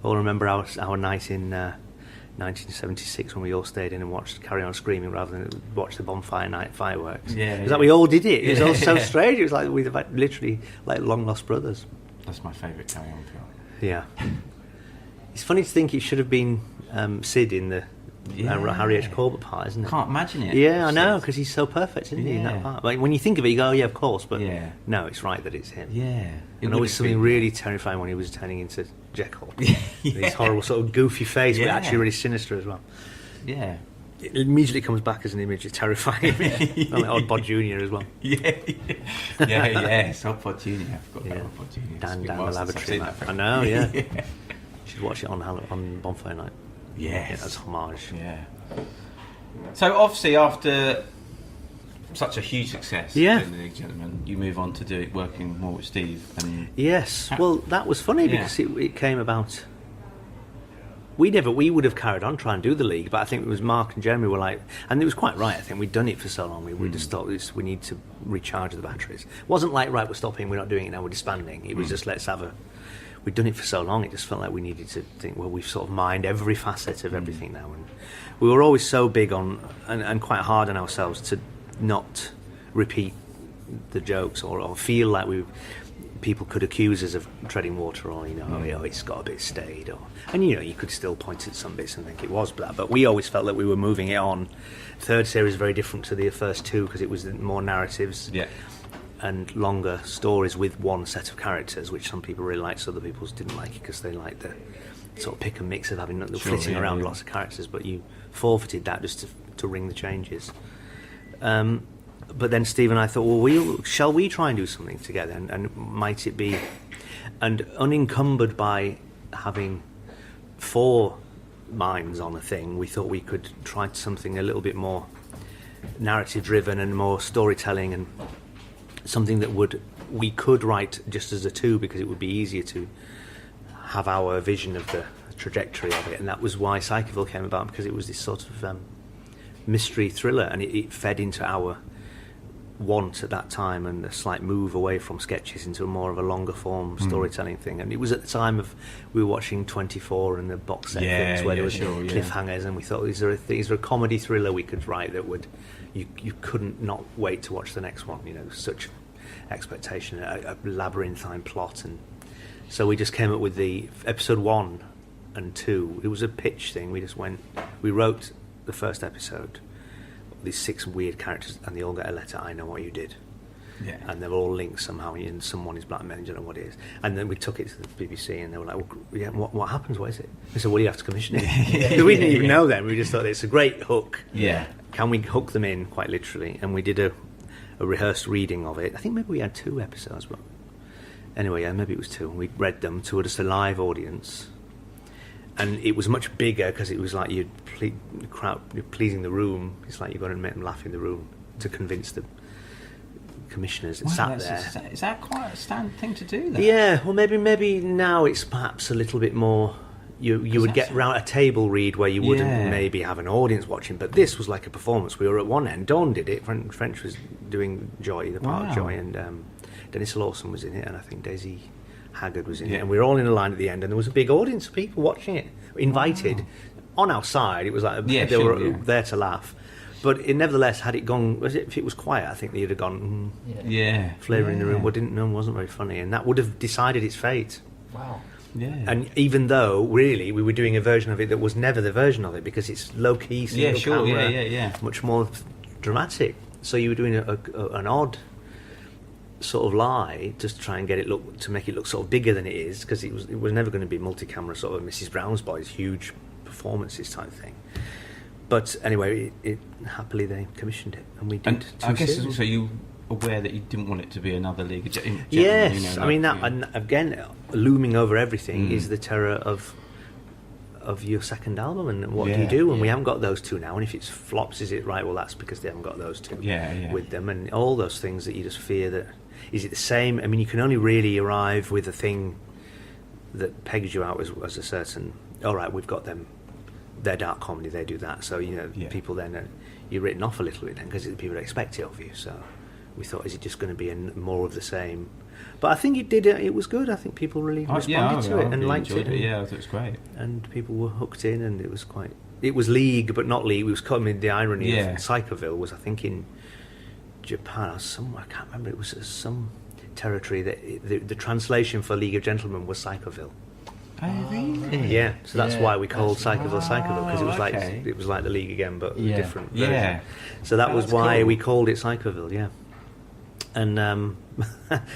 I all remember our night in 1976 when we all stayed in and watched Carry On Screaming rather than watch the bonfire night fireworks. Yeah, because we all did it. It was all so strange. It was like we were literally like long lost brothers. That's my favourite Carry On film. Yeah, it's funny to think it should have been Sid in the Harry H. Corbett part, isn't it? Can't imagine it. Yeah, I know, because he's so perfect, isn't he, in that part? Like, when you think of it, you go, oh, yeah, of course, but no, it's right that it's him. Yeah. And always something really terrifying when he was turning into Jekyll. His horrible sort of goofy face, but actually really sinister as well. Yeah. It immediately comes back as an image of terrifying. Like Oddbod Jr. as well. Yes, Oddbod Jr. I forgot about Oddbod Jr. Dan down the lavatory. I know, yeah. You should watch it on Bonfire Night. Yes. As homage. Yeah. So obviously after such a huge success in The League of Gentlemen, you move on to working more with Steve. And yes. Well, that was funny because it came about. We would have carried on trying to do the League, but I think it was Mark and Jeremy were like, and it was quite right. I think we'd done it for so long. We just thought we need to recharge the batteries. It wasn't like, right, we're stopping, we're not doing it now, we're disbanding. It was just we'd done it for so long, it just felt like we needed to think, well, we've sort of mined every facet of everything now. And we were always so big on, and quite hard on ourselves to not repeat the jokes or feel like people could accuse us of treading water or, it's got a bit stayed. And, you could still point at some bits and think it was that. But we always felt that we were moving it on. Third series is very different to the first two because it was more narratives. Yeah. And longer stories with one set of characters, which some people really liked, so other people didn't like it because they liked the sort of pick and mix of having flitting around lots of characters. But you forfeited that just to ring the changes. But then Steve and I thought, well, shall we try and do something together? And might it be, and unencumbered by having 4 minds on a thing, we thought we could try something a little bit more narrative driven and more storytelling and something that we could write just as a 2 because it would be easier to have our vision of the trajectory of it. And that was why Psychoville came about, because it was this sort of mystery thriller, and it fed into our want at that time and a slight move away from sketches into more of a longer form storytelling thing. And it was at the time of we were watching 24 and the box set things where there was cliffhangers, and we thought, is there a comedy thriller we could write that would you couldn't not wait to watch the next one, such expectation, a labyrinthine plot. And so we just came up with the episode 1 and 2. It was a pitch thing. We wrote the first episode, these 6 weird characters, and they all get a letter, I know what you did. Yeah. And they're all linked somehow, and someone is blackmailing, I don't know what it is. And then we took it to the BBC, and they were like, what happens, what is it? We said, well, you have to commission it. We didn't even know then, we just thought it's a great hook. Yeah. Can we hook them in, quite literally? And we did a rehearsed reading of it. I think maybe we had 2 episodes, but anyway, maybe it was 2, and we read them to just a live audience. And it was much bigger because it was like you're pleasing the room. It's like you've got to make them laugh in the room to convince the commissioners that sat there. Is that quite a standard thing to do, though? Yeah, well, maybe now it's perhaps a little bit more. You would get round a table read where you wouldn't maybe have an audience watching, but this was like a performance. We were at one end. Dawn did it. French was doing Joy, the part of Joy, and Dennis Lawson was in it, and I think Daisy Haggard was in it, and we were all in a line at the end, and there was a big audience of people watching it, invited on our side. It was like they were there to laugh. But nevertheless, had it gone, if it was quiet, I think they'd have gone, flavour in the room. No, wasn't very funny, and that would have decided its fate. Wow. Yeah. And even though, really, we were doing a version of it that was never the version of it, because it's low-key, single camera, much more dramatic. So you were doing an odd sort of lie just to try and make it look sort of bigger than it is, because it was never going to be multi-camera sort of Mrs. Brown's Boys, huge performances type thing. But anyway, happily they commissioned it, and we did. And I guess series. also you aware that you didn't want it to be another League of Gentlemen. Yes, I mean that, and again, looming over everything is the terror of your second album, and what do you do? And we haven't got those two now. And if it flops, is it right? Well, that's because they haven't got those two with them, and all those things that you just fear that. Is it the same? I mean, you can only really arrive with a thing that pegs you out as a certain. All right, we've got them. They're dark comedy. They do that. So people then you're written off a little bit then because people expect it of you. So we thought, is it just going to be more of the same? But I think it did. It was good. I think people really responded to it and liked it. Yeah, it was great. And people were hooked in, and it was quite. It was League, but not League. It was coming. The irony of Psychoville was, I think, in Japan or somewhere. I can't remember. It was some territory that the translation for League of Gentlemen was Psychoville. Oh, really? Yeah, so that's why we called Psychoville because it was like the League again, but a different version. Yeah. So that was why we called it Psychoville. Yeah. And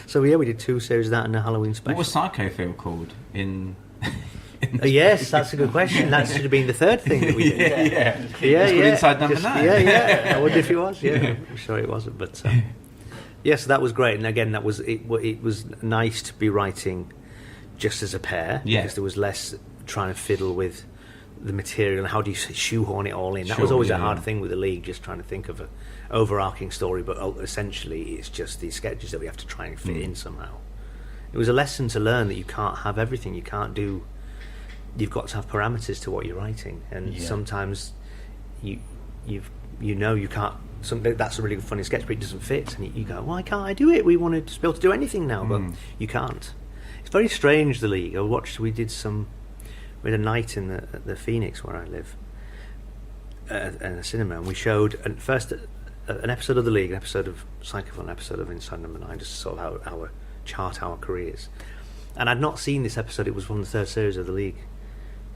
so we did 2 series of that and a Halloween special. What was Psychoville called in? Yes, that's a good question. That should have been the third thing that we did. Yeah. Inside Number 9. Yeah. I wonder if it was. Yeah, I'm sure it wasn't. But yes, that was great. And again, that was it. It was nice to be writing just as a pair because there was less trying to fiddle with the material and how do you shoehorn it all in. That was always a hard thing with the League, just trying to think of an overarching story, but essentially it's just these sketches that we have to try and fit in somehow. It was a lesson to learn that you can't have everything. You can't do. You've got to have parameters to what you're writing, and sometimes you can't. That's a really funny sketch, but it doesn't fit, and you go, "Why can't I do it? We wanted to be able to do anything now, but you can't." It's very strange. The League. We had a night in the Phoenix where I live, in a cinema, and we showed first an episode of the League, an episode of Psychoville, an episode of Inside Number 9, just sort of our chart our careers. And I'd not seen this episode. It was one of the third series of the League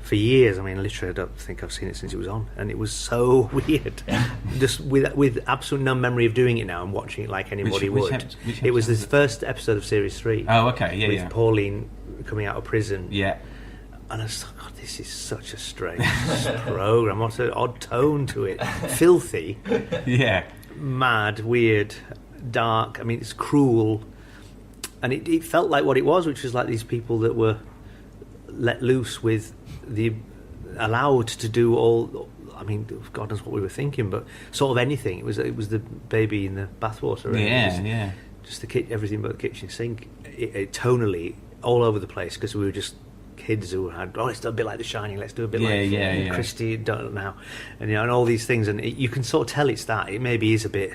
for years. I mean, literally, I don't think I've seen it since it was on, and it was so weird. Just with absolute no memory of doing it now and watching it like anybody would. It was this first episode of Series 3. Oh, okay, yeah, with Pauline coming out of prison. Yeah. And I was like, God, this is such a strange program. What's an odd tone to it? Filthy. Yeah. Mad, weird, dark. I mean, it's cruel. And it felt like what it was, which was like these people that were let loose with allowed to do all. I mean, God knows what we were thinking, but sort of anything. It was the baby in the bathwater. Yeah. Just everything but the kitchen sink. It tonally all over the place because we were just kids who had let's do a bit like The Shining, let's do a bit like Christie, don't know, and all these things, and you can sort of tell it's that. It maybe is a bit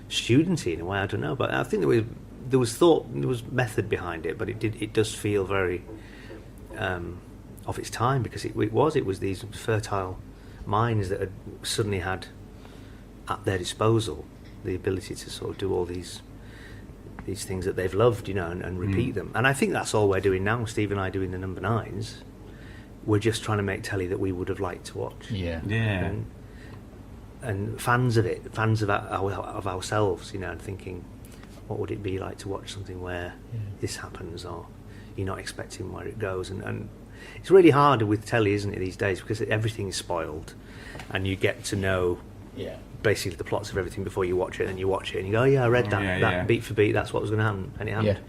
studenty in a way. I don't know, but I think there was thought, there was method behind it, but it does feel very of its time because it was these fertile minds that had suddenly had at their disposal the ability to sort of do all these things that they've loved, and repeat them. And I think that's all we're doing now. Steve and I doing the Number 9s. We're just trying to make telly that we would have liked to watch. Yeah. And fans of it, fans of ourselves, and thinking, what would it be like to watch something where this happens, or you're not expecting where it goes, and it's really hard with telly, isn't it, these days, because everything is spoiled, and you get to know basically the plots of everything before you watch it, and you watch it and you go, I read that beat for beat, that's what was going to happen, and it happened.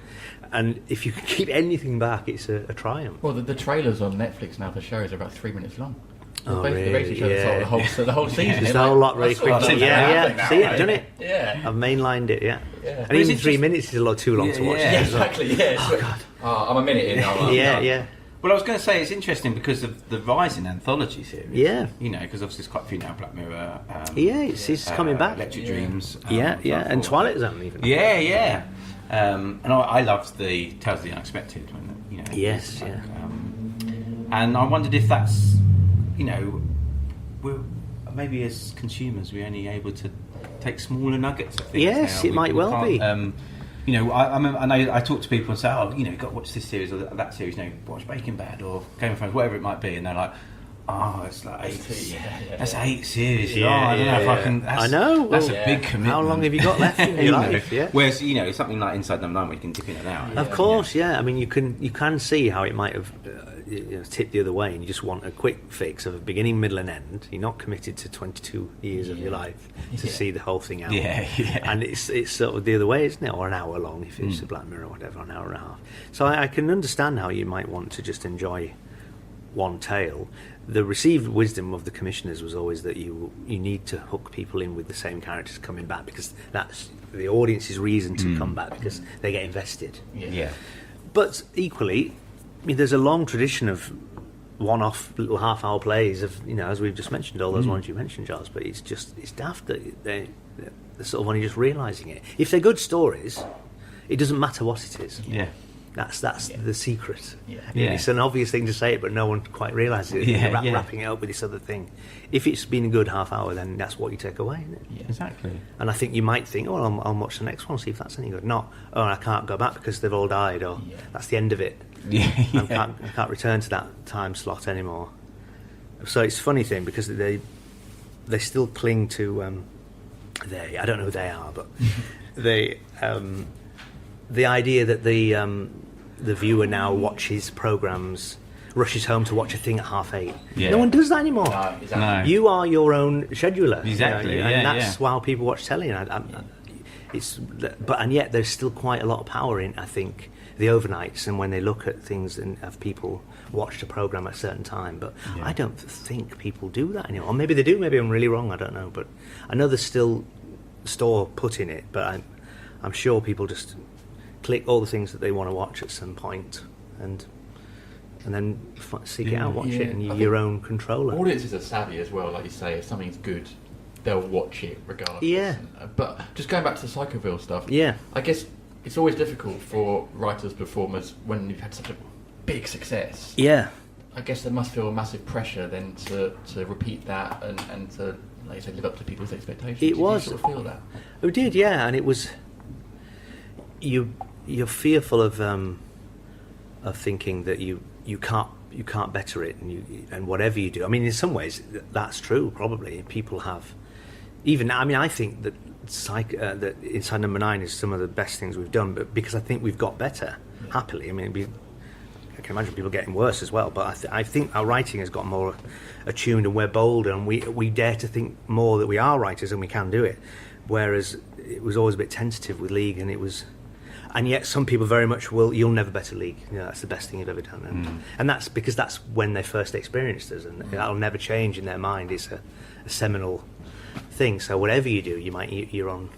And if you can keep anything back, it's a triumph. Well, the trailers on Netflix now, the shows are about 3 minutes long. Oh, basically, really? show the whole season. Just the whole lot really quickly. Yeah. See it, done it? Yeah. I've mainlined it, And even 3 minutes is a lot too long to watch. Yeah, exactly, Oh, God. I'm a minute in. Yeah. Well, I was going to say it's interesting because of the rise in anthology series. Yeah. Because obviously there's quite a few now. Black Mirror. It's coming back. Electric Dreams. And Twilight Zone even. Yeah. And I loved the Tales of the Unexpected. When, yes. And I wondered if that's, we're maybe as consumers we're only able to take smaller nuggets of things. Yes, now. it might well be. I talk to people and say, you've got to watch this series or that series. Watch Breaking Bad or Game of Thrones, whatever it might be, and they're like, Oh, it's like 8. Yeah. That's 8 series. Yeah, I don't know if I can. I know. That's Well, a big commitment. How long have you got left in your life? Yeah. Whereas something like Inside Number 9, where you can dip in and out. Of course, yeah. I mean, you can see how it might have tipped the other way, and you just want a quick fix of a beginning, middle, and end. You're not committed to 22 years of your life to see the whole thing out. Yeah. And it's sort of the other way, isn't it? Or an hour long if it's a Black Mirror or whatever, an hour and a half. So I can understand how you might want to just enjoy one tale. The received wisdom of the commissioners was always that you need to hook people in with the same characters coming back, because that's the audience's reason to come back, because they get invested. Yeah. But equally, I mean, there's a long tradition of one-off little half-hour plays of, as we've just mentioned, all those ones you mentioned, Giles. But it's daft that they're sort of only just realising it. If they're good stories, it doesn't matter what it is. Yeah. That's the secret. Yeah. It's an obvious thing to say, but no one quite realises it. Wrapping it up with this other thing. If it's been a good half hour, then that's what you take away, isn't it? Yeah. Exactly. And I think you might think, I'll watch the next one, see if that's any good. Not, I can't go back because they've all died, or that's the end of it. I can't return to that time slot anymore. So it's a funny thing, because they still cling to I don't know who they are, but they the idea that the viewer now watches programmes, rushes home to watch a thing at 8:30. Yeah. No one does that anymore. No, exactly. No. You are your own scheduler. Exactly, and that's why people watch telly. And and yet there's still quite a lot of power in, I think, the overnights, and when they look at things and have people watched a programme at a certain time. But I don't think people do that anymore. Or maybe they do. Maybe I'm really wrong. I don't know. But I know there's still store put in it. But I'm sure people just click all the things that they want to watch at some point, and then seek it out, watch it, and you're your own controller. Audiences are savvy as well, like you say. If something's good, they'll watch it regardless. Yeah. But just going back to the Psychoville stuff, Yeah. I guess it's always difficult for writers, performers, when you've had such a big success. Yeah. I guess there must feel a massive pressure then to repeat that and to, like you say, live up to people's expectations. It Did was. you sort of feel that? We did, yeah, and it was. You're fearful of thinking that you can't better it, and whatever you do. I mean, in some ways that's true. Probably people have. Even I think that that Inside Number 9 is some of the best things we've done, but because I think we've got better. Happily, I mean, I can imagine people getting worse as well. But I think our writing has got more attuned, and we're bolder, and we dare to think more that we are writers and we can do it. Whereas it was always a bit tentative with League, and yet some people very much you'll never better League. That's the best thing you've ever done, and that's because that's when they first experienced us, and that'll never change in their mind. It's a seminal thing. So whatever you do, you're on.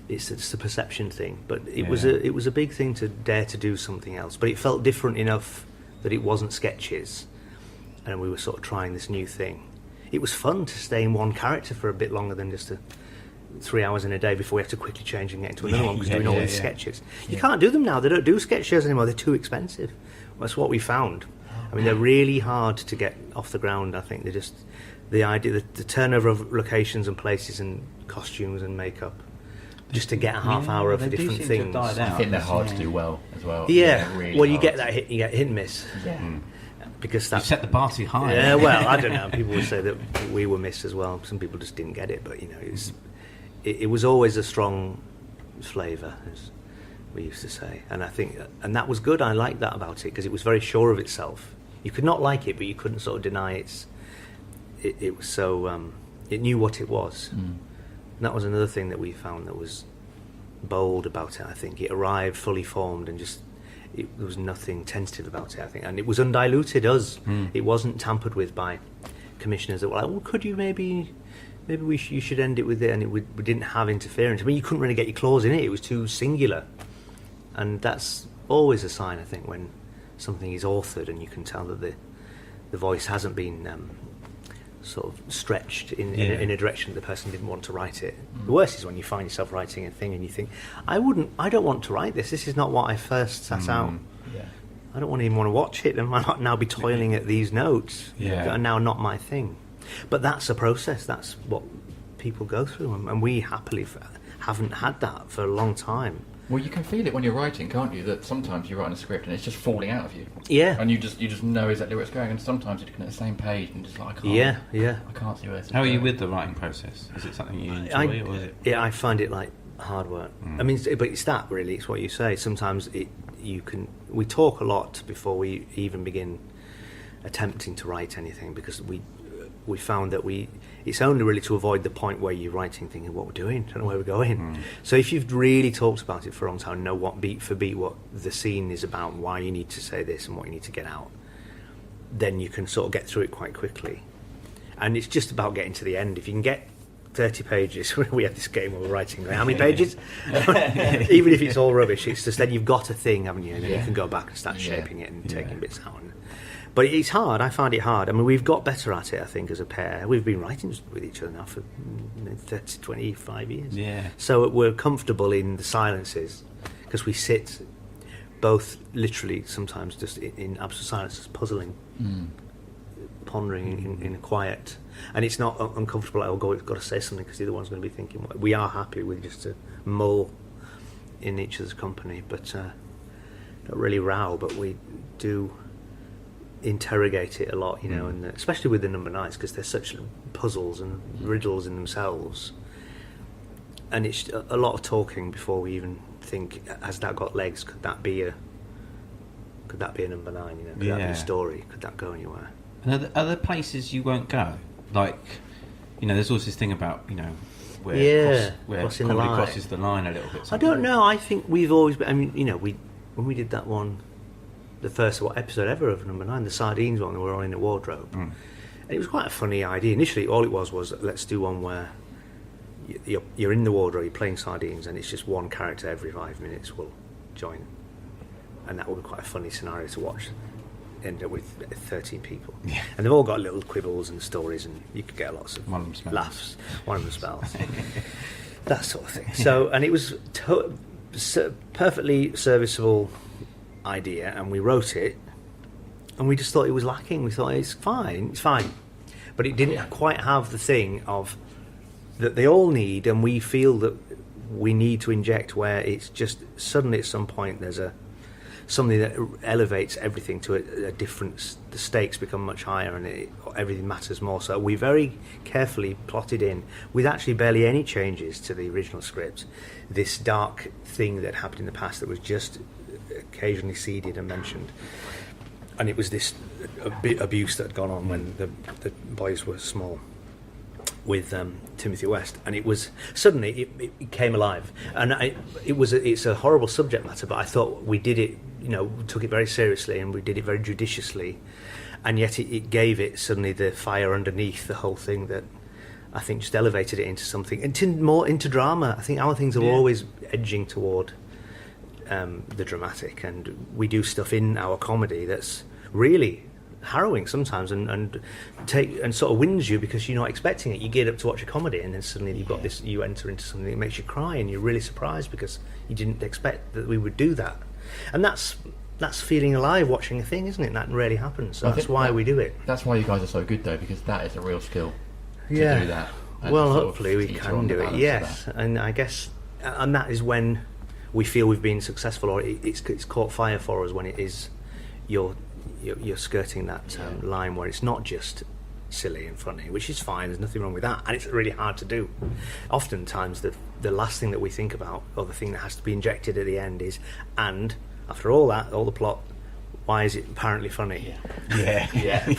It's a perception thing, but it was a big thing to dare to do something else. But it felt different enough that it wasn't sketches, and we were sort of trying this new thing. It was fun to stay in one character for a bit longer than just 3 hours in a day before we have to quickly change and get into another one because doing all these sketches. You can't do them now. They don't do sketch shows anymore. They're too expensive. That's what we found. I mean, they're really hard to get off the ground. I think they're just the idea, the turnover of locations and places and costumes and makeup, just to get a half hour of different things. I think they're hard to do well as well. Yeah, really well, you hard. get that hit, you get hit and miss. Yeah. Because You set the bar too high. Yeah, well, I don't know. People would say that we were missed as well. Some people just didn't get it, but it was always a strong flavour, as we used to say, and I think, and that was good. I liked that about it because it was very sure of itself. You could not like it, but you couldn't sort of deny it was so. It knew what it was. And that was another thing that we found that was bold about it. I think it arrived fully formed and just. There was nothing tentative about it, I think, and it was undiluted. It wasn't tampered with by commissioners that were like, "Well, could you maybe you should end it with it," and we didn't have interference. I mean, you couldn't really get your claws in it; it was too singular, and that's always a sign, I think, when something is authored and you can tell that the voice hasn't been sort of stretched in a direction that the person didn't want to write it. The worst is when you find yourself writing a thing and you think, I don't want to write this. This is not what I first sat out. Yeah. I don't even want to watch it. I might not now be toiling at these notes that are now not my thing. But that's a process. That's what people go through, and we happily haven't had that for a long time. Well, you can feel it when you're writing, can't you? That sometimes you're writing a script and it's just falling out of you. Yeah. And you just know exactly where it's going. And sometimes you're looking at the same page and just like, I can't see where this is How are you going. with the writing process? Is it something you enjoy, or is it? Yeah, I find it like hard work. I mean, but it's that really. It's what you say. Sometimes we talk a lot before we even begin attempting to write anything, because we found that it's only really to avoid the point where you're writing thinking what we're doing, don't know where we're going. So if you've really talked about it for a long time, know what beat for beat what the scene is about, why you need to say this and what you need to get out, then you can sort of get through it quite quickly. And it's just about getting to the end. If you can get 30 pages, we had this game where we're writing how many pages? Even if it's all rubbish, it's just then you've got a thing, haven't you? And then you can go back and start shaping it and taking bits out. But it's hard. I find it hard. I mean, we've got better at it, I think, as a pair. We've been writing with each other now for 30, 25 years. Yeah. So we're comfortable in the silences, because we sit both literally sometimes just in absolute silence, just puzzling, pondering in a quiet. And it's not uncomfortable, like, oh, we've got to say something because the other one's going to be thinking. We are happy with just to mull in each other's company, but not really row, but we do interrogate it a lot, you know, and especially with the number nines, because they're such puzzles and riddles in themselves, and it's a lot of talking before we even think, has that got legs? Could that be a number nine? You know, could that be a story? Could that go anywhere? And are there places you won't go? Like, you know, there's always this thing about, you know, where crossing comedy the line. crosses the line a little bit. I don't know. I think we've always been, I mean, you know, when we did that one, the first episode ever of number 9, the sardines one, we were all in the wardrobe, and it was quite a funny idea. Initially, all it was let's do one where you're in the wardrobe, you're playing sardines, and it's just one character every 5 minutes will join, and that would be quite a funny scenario to watch. End up with 13 people, and they've all got little quibbles and stories, and you could get lots of laughs. One of them smells. That sort of thing. So, and it was perfectly serviceable idea, and we wrote it, and we just thought it was lacking. We thought it's fine, but it didn't quite have the thing of that they all need, and we feel that we need to inject, where it's just suddenly at some point there's something that elevates everything to a different. The stakes become much higher, and everything matters more. So we very carefully plotted in, with actually barely any changes to the original script, this dark thing that happened in the past that was just occasionally seeded and mentioned, and it was this abuse that had gone on when the boys were small with Timothy West, and it was suddenly it came alive, and it's a horrible subject matter, but I thought we did it, you know, took it very seriously, and we did it very judiciously, and yet it gave it suddenly the fire underneath the whole thing that I think just elevated it into something, more into drama. I think our things are always edging toward the dramatic, and we do stuff in our comedy that's really harrowing sometimes, and sort of wins you because you're not expecting it. You get up to watch a comedy, and then suddenly you've got this. You enter into something that makes you cry, and you're really surprised because you didn't expect that we would do that. And that's feeling alive watching a thing, isn't it? That rarely happens. So that's why we do it. That's why you guys are so good, though, because that is a real skill to do that. Well, hopefully we can do it. Yes, and I guess, and that is when we feel we've been successful, or it's caught fire for us, when it is you're skirting that line where it's not just silly and funny, which is fine, there's nothing wrong with that, and it's really hard to do. Oftentimes the last thing that we think about, or the thing that has to be injected at the end, is, and after all that, all the plot, why is it apparently funny?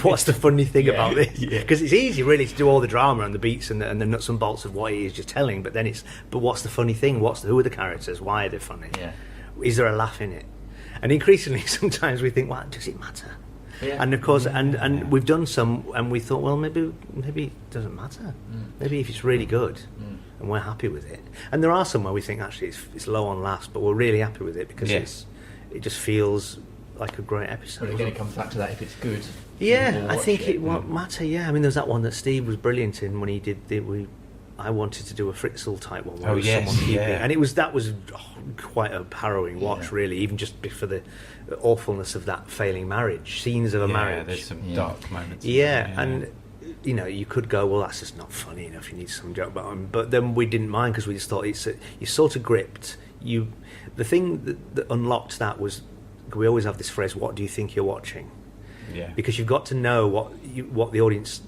What's the funny thing about this? Because it's easy really to do all the drama and the beats and the nuts and bolts of what he is just telling, but then but what's the funny thing? Who are the characters? Why are they funny? Is there a laugh in it? And increasingly, sometimes we think, well, does it matter? And of course, and we've done some, and we thought, well, maybe it doesn't matter. Maybe if it's really good, and we're happy with it. And there are some where we think, actually, it's low on laughs, but we're really happy with it because it just feels like a great episode. But again, it comes back to that, if it's good. I think it won't matter. I mean, there's that one that Steve was brilliant in when he did I wanted to do a Fritzl type one where someone keeping, and that was quite a harrowing watch, really, even just for the awfulness of that failing marriage, scenes of a marriage. There's some dark moments. And you know, you could go, well, that's just not funny enough. You need some joke, but then we didn't mind because we just thought you're sort of gripped. the thing that unlocked that was, we always have this phrase, what do you think you're watching? Yeah. Because you've got to know what the audience,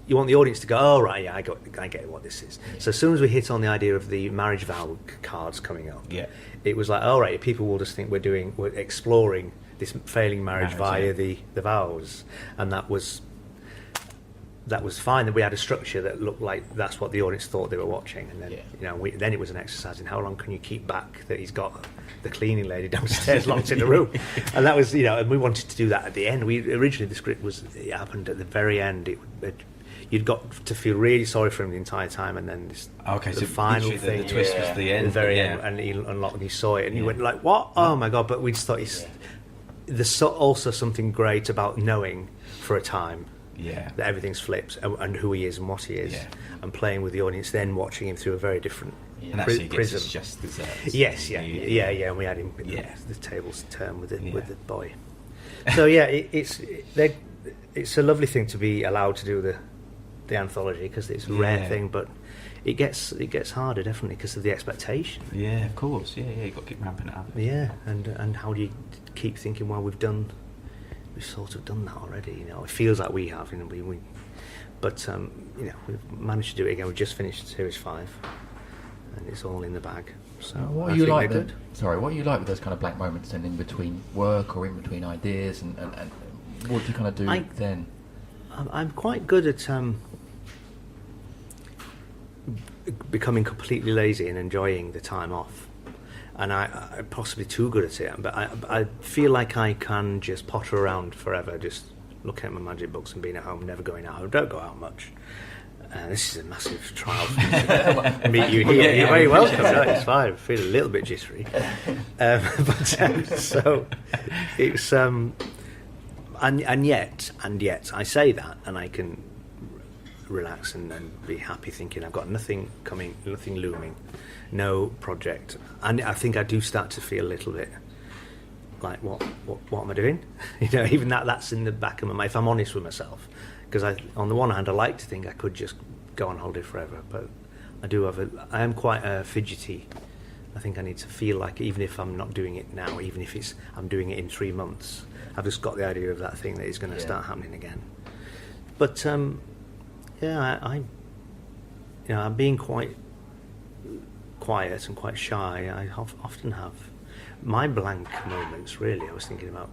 you want the audience to go, oh right, yeah, I get what this is. Yeah. So as soon as we hit on the idea of the marriage vow cards coming up, it was like, all right, people will just think we're exploring this failing marriage via the vows, and that was fine. That we had a structure that looked like that's what the audience thought they were watching, and then then it was an exercise in how long can you keep back that he's got the cleaning lady downstairs locked in the room, and that was and we wanted to do that at the end. Originally the script it happened at the very end. You'd got to feel really sorry for him the entire time, and then the final thing, the twist was the end, the very end, and he unlocked and he saw it, and he went like, "What? Oh my god!" But we just thought there's also something great about knowing for a time that everything's flipped and who he is and what he is, and playing with the audience, then watching him through a very different and actually prism. Gets just desserts. Yes, and we had him the tables turn with the boy. So it's a lovely thing to be allowed to do the anthology, because it's a rare thing, but it gets harder definitely because of the expectation. Yeah, of course. Yeah, you got to keep ramping it up. Yeah, and how do you keep thinking, well, we've sort of done that already. It feels like we have. But we've managed to do it again. We've just finished Series 5, and it's all in the bag. So what you like with those kind of blank moments then in between work or in between ideas, and what do you kind of do then? I'm quite good at becoming completely lazy and enjoying the time off. And I'm possibly too good at it, but I feel like I can just potter around forever, just looking at my magic books and being at home, never going out. I don't go out much. This is a massive trial for me to meet you here. You're very welcome. No, it's fine. I feel a little bit jittery. So it's and yet I say that, and I can relax and be happy thinking I've got nothing coming, nothing looming, no project. And I think I do start to feel a little bit like, what am I doing? Even that's in the back of my mind, if I'm honest with myself. Because on the one hand, I like to think I could just go on holiday forever, but I am quite fidgety. I think I need to feel like, even if I'm not doing it now, even if I'm doing it in 3 months, I've just got the idea of that thing that is going to start happening again. But I'm being quite quiet and quite shy. I often have my blank moments. Really, I was thinking about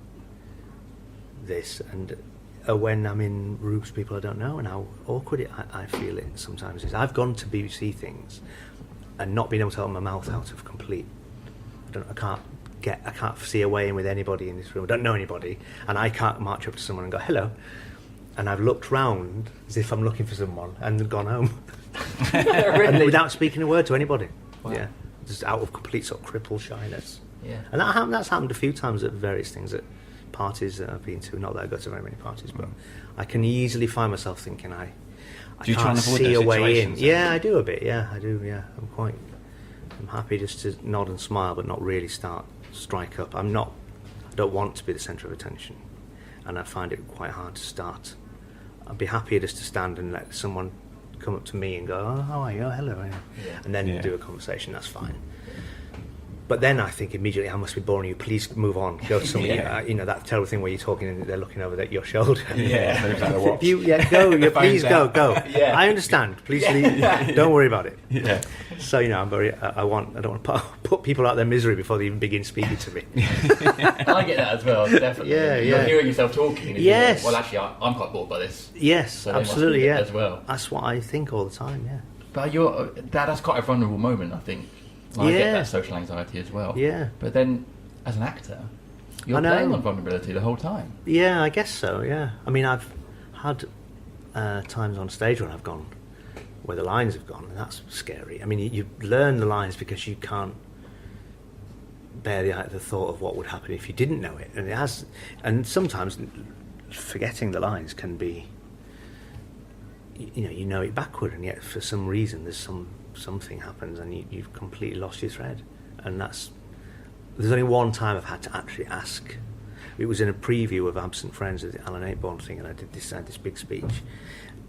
this, and when I'm in rooms with people I don't know, and how awkward I feel it sometimes is. I've gone to BBC things and not been able to hold my mouth out of complete. I can't see a way in with anybody in this room. I don't know anybody, and I can't march up to someone and go hello. And I've looked round as if I'm looking for someone and gone home. Really? And without speaking a word to anybody. Wow. Yeah, just out of complete sort of crippled shyness. Yeah, and that's happened a few times at various things, at parties that I've been to. Not that I go to very many parties, but I can easily find myself thinking I can't see a way in. Yeah, I do a bit. Yeah, I do. Yeah, I'm happy just to nod and smile, but not really strike up. I don't want to be the centre of attention, and I find it quite hard to start. I'd be happier just to stand and let someone come up to me and go, oh, how are you? Oh, hello. And then do a conversation. That's fine. But then I think immediately, I must be boring you. Please move on. Go to somebody. That terrible thing where you're talking and they're looking over your shoulder. Go. Please go. I understand. Please leave. Don't worry about it. Yeah. So I don't want to put people out their misery before they even begin speaking to me. I get that as well. Definitely. You're hearing yourself talking. And yes. Well, actually, I'm quite bored by this. Yes, so absolutely. Yeah. As well. That's what I think all the time. Yeah. But that's quite a vulnerable moment, I think. I get that social anxiety as well. Yeah. But then, as an actor, you're playing on vulnerability the whole time. Yeah, I guess so, yeah. I mean, I've had times on stage when I've gone where the lines have gone, and that's scary. I mean, you learn the lines because you can't bear the thought of what would happen if you didn't know it. And sometimes forgetting the lines can be, you know it backward, and yet for some reason there's something happens and you've completely lost your thread. And there's only one time I've had to actually ask. It was in a preview of Absent Friends of the Alan Ayckbourn thing, and I had this big speech,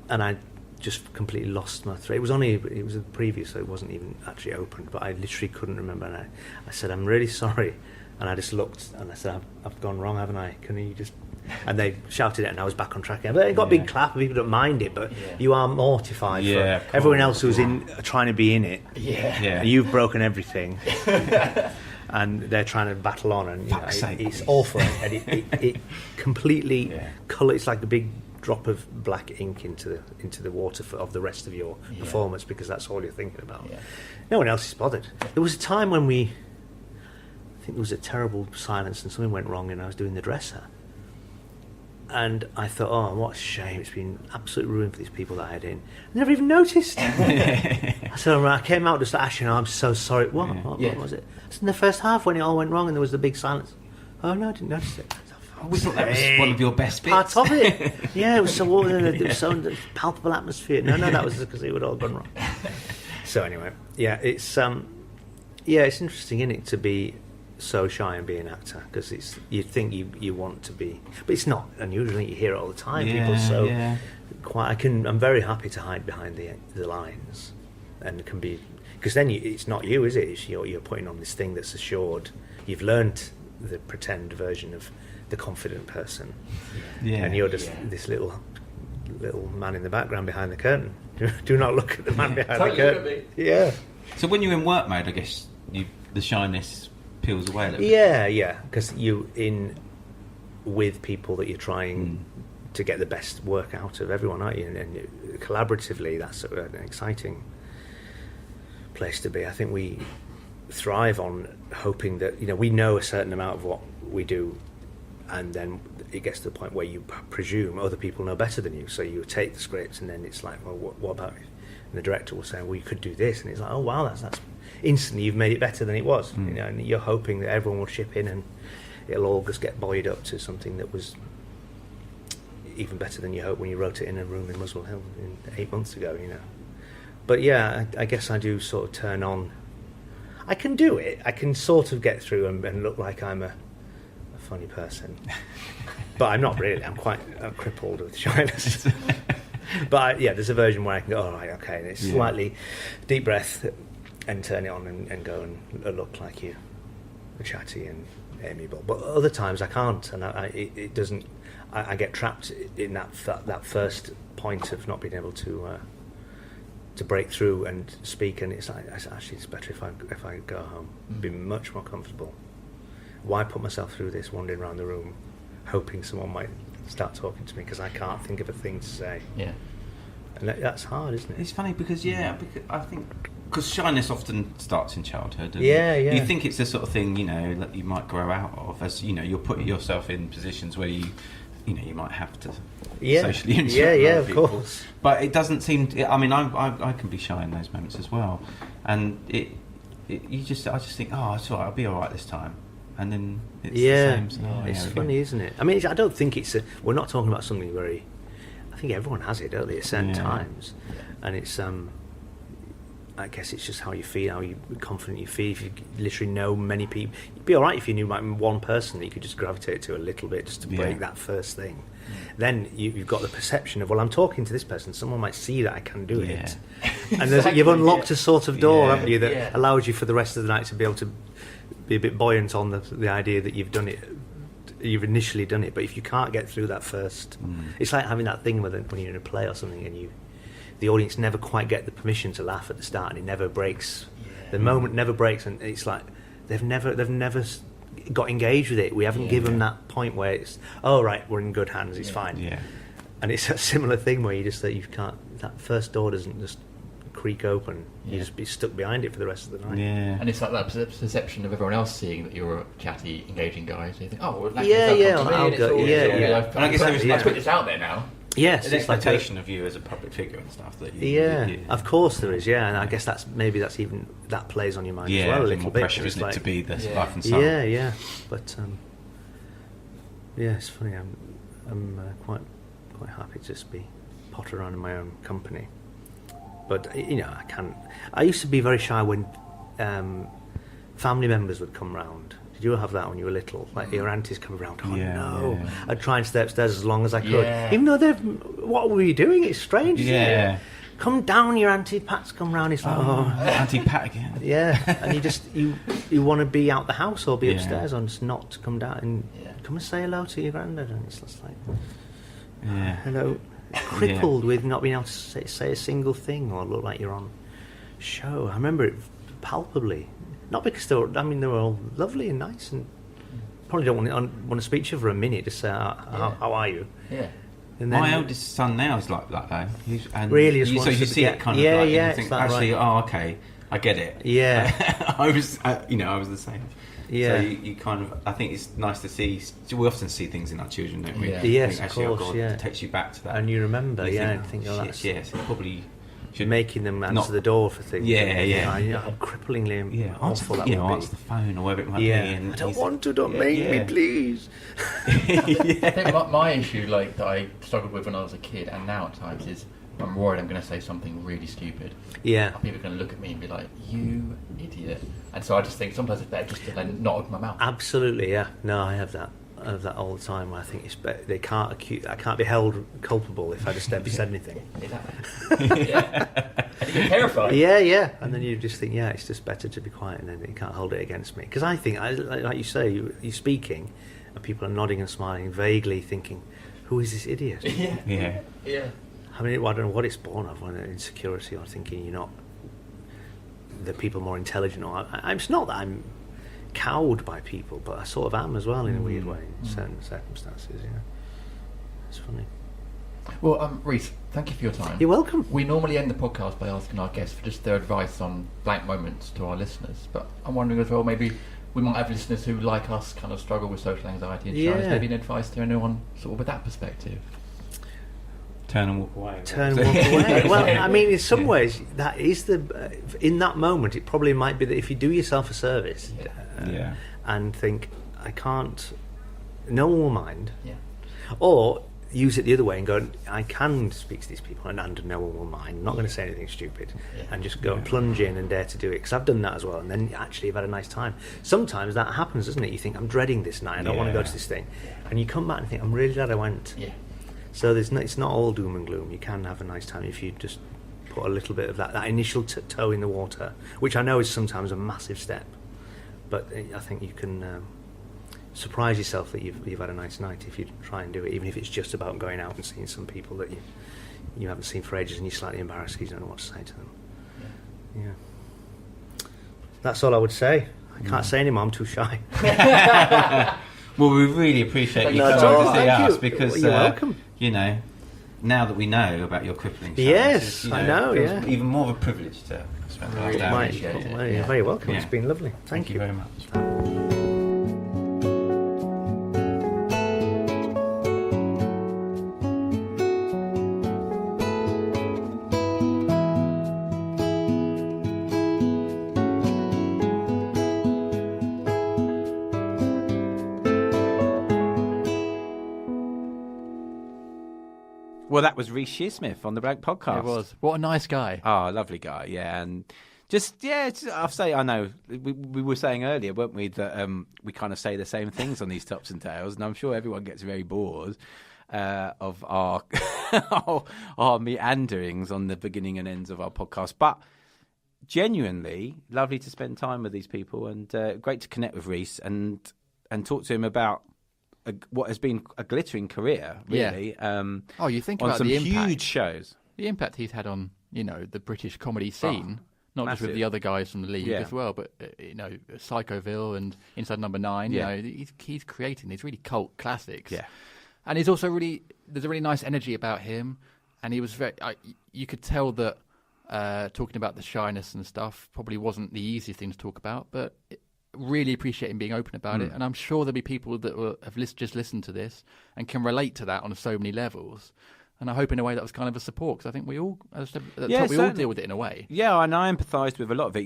and I just completely lost my thread. It was a preview, so it wasn't even actually opened, but I literally couldn't remember. And I said, I'm really sorry. And I just looked and I said, I've gone wrong, haven't I? Can you just... And they shouted it, and I was back on track again. But it got a big clap, and people don't mind it, but you are mortified for everyone else who's trying to be in it. And you've broken everything. And they're trying to battle on, and it's awful. And it completely colour. It's like a big drop of black ink into the water of the rest of your performance, because that's all you're thinking about. No one else is bothered. There was a time when I think there was a terrible silence and something went wrong, and I was doing the dresser. And I thought, oh, what a shame. It's been absolute ruin for these people that I had in. I never even noticed. So I came out just asking, I'm so sorry. What was it? It's in the first half when it all went wrong and there was the big silence. Oh, no, I didn't notice it. We thought that was one of your best bits. Part of it. Yeah, it was so palpable atmosphere. No, that was because it would all gone wrong. So anyway, it's interesting, isn't it, to be so shy and be an actor, because you think you want to be, but it's not unusual. You hear it all the time. People are so quiet. I'm very happy to hide behind the lines, and can be, because then it's not you, is it? It's you're putting on this thing that's assured. You've learnt the pretend version of the confident person, and you're just this little man in the background behind the curtain. Do not look at the man behind the curtain. Yeah. So when you're in work mode, I guess the shyness peels away a little bit. Yeah, because you're in with people that you're trying to get the best work out of everyone, aren't you? And collaboratively, that's an exciting place to be. I think we thrive on hoping that we know a certain amount of what we do, and then it gets to the point where you presume other people know better than you. So you take the scripts, and then it's like, well, what about it? And the director will say, well, you could do this, and it's like, oh wow, that's instantly you've made it better than it was. And you're hoping that everyone will chip in, and it'll all just get buoyed up to something that was even better than you hoped when you wrote it in a room in Muswell Hill 8 months ago. But I guess I do sort of turn on. I can do it. I can sort of get through and look like I'm a funny person, but I'm not really. I'm crippled with shyness. But there's a version where I can go, all right, okay, and it's slightly deep breath and turn it on and go and look like you're chatty and amiable. But other times I can't, and it doesn't. I get trapped in that first point of not being able to break through and speak, and it's like, actually it's better if I go home, be much more comfortable. Why put myself through this wandering around the room hoping someone might start talking to me, because I can't think of a thing to say. And that's hard, isn't it? It's funny because I think because shyness often starts in childhood. And you think it's the sort of thing that you might grow out of, as you're putting yourself in positions where you might have to socially interact with of people. course. But it doesn't seem to, I can be shy in those moments as well, and I just think, oh, it's all right, I'll be all right this time. And then it's the same scenario. It's funny, isn't it? I mean, I don't think we're not talking about something very. I think everyone has it, don't they, at certain times, and it's. I guess it's just how you feel, how confident you feel. If you literally know many people, you'd be all right if you knew like one person that you could just gravitate to a little bit, just to break that first thing. Then you've got the perception of, well, I'm talking to this person. Someone might see that I can do it, and you've unlocked a sort of door, haven't you, that allows you for the rest of the night to be able to be a bit buoyant on the idea that you've done it. You've initially done it, but if you can't get through that first, it's like having that thing when you're in a play or something, and the audience never quite get the permission to laugh at the start, and it never breaks. The moment never breaks, and it's like they've never got engaged with it. We haven't given that point where it's, oh right, we're in good hands, it's fine. And it's a similar thing where you can't. That first door doesn't just creak open. You just be stuck behind it for the rest of the night. And it's like that perception of everyone else seeing that you're a chatty, engaging guy. So you think, oh, well, I'll go. And I guess I put this out there now. Yes, an expectation of you as a public figure and stuff. That of course there is. And I guess that plays on your mind as well a little more bit. Pressure, isn't it, to be the life and soul? But it's funny. I'm quite happy to just be potter around in my own company. But I used to be very shy when family members would come round. Did you have that when you were little? Like your aunties come around. Oh no! Yeah. I'd try and stay upstairs as long as I could, even though what were you doing? It's strange. Yeah. Come down, your Auntie Pat's come round. It's like, Auntie Pat again. Yeah, and you just you want to be out the house or be upstairs, or just not to come down and come and say hello to your granddad. And it's just like, hello, crippled with not being able to say a single thing or look like you're on show. I remember it palpably. Not because they were all lovely and nice, and probably don't want to speak to you for a minute to say how are you. Yeah. And then, my eldest son now is like that though. Really, so you see it kind of like, and you think, actually, okay, I get it. Yeah. I was the same. Yeah. So you kind of, I think it's nice to see. We often see things in our children, don't we? Yeah. Yes, of course. It takes you back to that, and you remember. You think, that's yes, it probably. Making them answer the door for things. Yeah. Cripplingly awful that would be. Answer the phone or whatever it might be. And I don't want to. Don't make me, please. I think my issue, like that I struggled with when I was a kid, and now at times is I'm worried I'm going to say something really stupid. Yeah. People are going to look at me and be like, "You idiot!" And so I just think sometimes it's better just to like not open my mouth. Absolutely, yeah. No, I have that. I have that all the time. Where I think it's better, I can't be held culpable if I just said anything. Exactly. And you get terrified. Yeah. And then you just think, it's just better to be quiet, and then you can't hold it against me. Because I think, like you say, you're speaking, and people are nodding and smiling, vaguely thinking, "Who is this idiot?" Yeah. I mean, I don't know what it's born of, whether insecurity or thinking you're not the people more intelligent. Or it's not that I'm cowed by people, but I sort of am as well in a weird way in certain circumstances. It's funny. Well, Reece, thank you for your time. You're welcome. We normally end the podcast by asking our guests for just their advice on blank moments to our listeners, but I'm wondering as well, maybe we might have listeners who, like us, kind of struggle with social anxiety and shy. Maybe an advice to anyone sort of with that perspective. Turn and walk away. Well, I mean, in some ways, that is in that moment, it probably might be that if you do yourself a service and think, no one will mind, or use it the other way and go, I can speak to these people and no one will mind. I'm not going to say anything stupid, and just go and plunge in and dare to do it, because I've done that as well, and then actually you've had a nice time. Sometimes that happens, doesn't it? You think, I'm dreading this night, I don't want to go to this thing, and you come back and think, I'm really glad I went. So it's not all doom and gloom. You can have a nice time if you just put a little bit of that initial toe in the water, which I know is sometimes a massive step, but I think you can surprise yourself that you've had a nice night if you try and do it, even if it's just about going out and seeing some people that you haven't seen for ages and you're slightly embarrassed because you don't know what to say to them. That's all I would say. I can't say anymore, I'm too shy. Well, we really appreciate you coming to see us, because you're welcome. Now that we know about your crippling challenges, I know, it's even more of a privilege to spend the last hour. You're very welcome. It's been lovely. Thank you very much. Well, that was Reece Shearsmith on the Blank Podcast. It was. What a nice guy. Oh, lovely guy, and I know we were saying earlier, weren't we, that we kind of say the same things on these Tops and Tails, and I'm sure everyone gets very bored of our our meanderings on the beginning and ends of our podcast. But genuinely lovely to spend time with these people, and great to connect with Reece and talk to him about what has been a glittering career, really. You think on about some the impact, huge shows. The impact he's had on, the British comedy scene, not massive. just with the other guys from the league as well, but Psychoville and Inside Number 9. He's creating these really cult classics. Yeah, and he's also there's a really nice energy about him, and he was very. You could tell that talking about the shyness and stuff probably wasn't the easiest thing to talk about, but. Really appreciate him being open about it, and I'm sure there'll be people that have just listened to this and can relate to that on so many levels. And I hope in a way that was kind of a support, because I think we all, as I said, we all deal with it in a way. Yeah, and I empathised with a lot of it.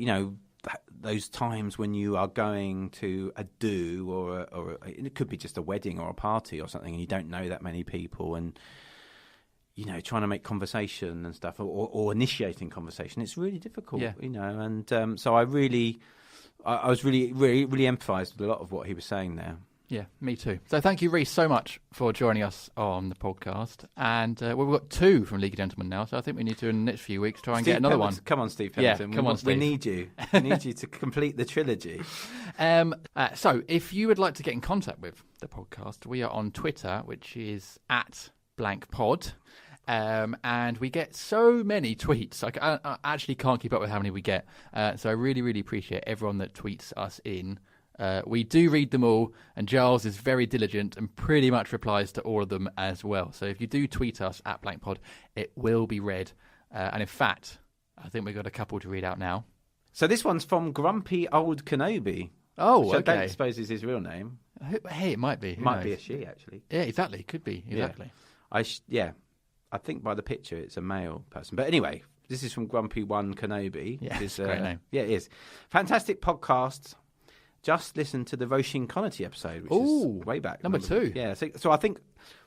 Those times when you are going to a do or it could be just a wedding or a party or something, and you don't know that many people, and trying to make conversation and stuff, or initiating conversation, it's really difficult. And so I really I was really empathised with a lot of what he was saying there. Yeah, me too. So thank you, Reece, so much for joining us on the podcast. And we've got 2 from League of Gentlemen now, so I think we need to, in the next few weeks, try and get another one. Come on, Steve Pemberton. Yeah, come on, Steve. We need you. We need you to complete the trilogy. So if you would like to get in contact with the podcast, we are on Twitter, which is @blankpod. And we get so many tweets. I actually can't keep up with how many we get. So I really, really appreciate everyone that tweets us in. We do read them all, and Giles is very diligent and pretty much replies to all of them as well. So if you do tweet us @blankpod, it will be read. And in fact, I think we've got a couple to read out now. So this one's from Grumpy Old Kenobi. Oh, which okay. I don't suppose is his real name. Hey, it might be. Who might knows? be a she, actually. Yeah, exactly. Could be. Exactly. Yeah. I think by the picture it's a male person. But anyway, this is from Grumpy One Kenobi. Yeah, it's a great name. Yeah, it is. Fantastic podcast. Just listen to the Roshin Connerty episode, which is way back. Number 2. Yeah, so I think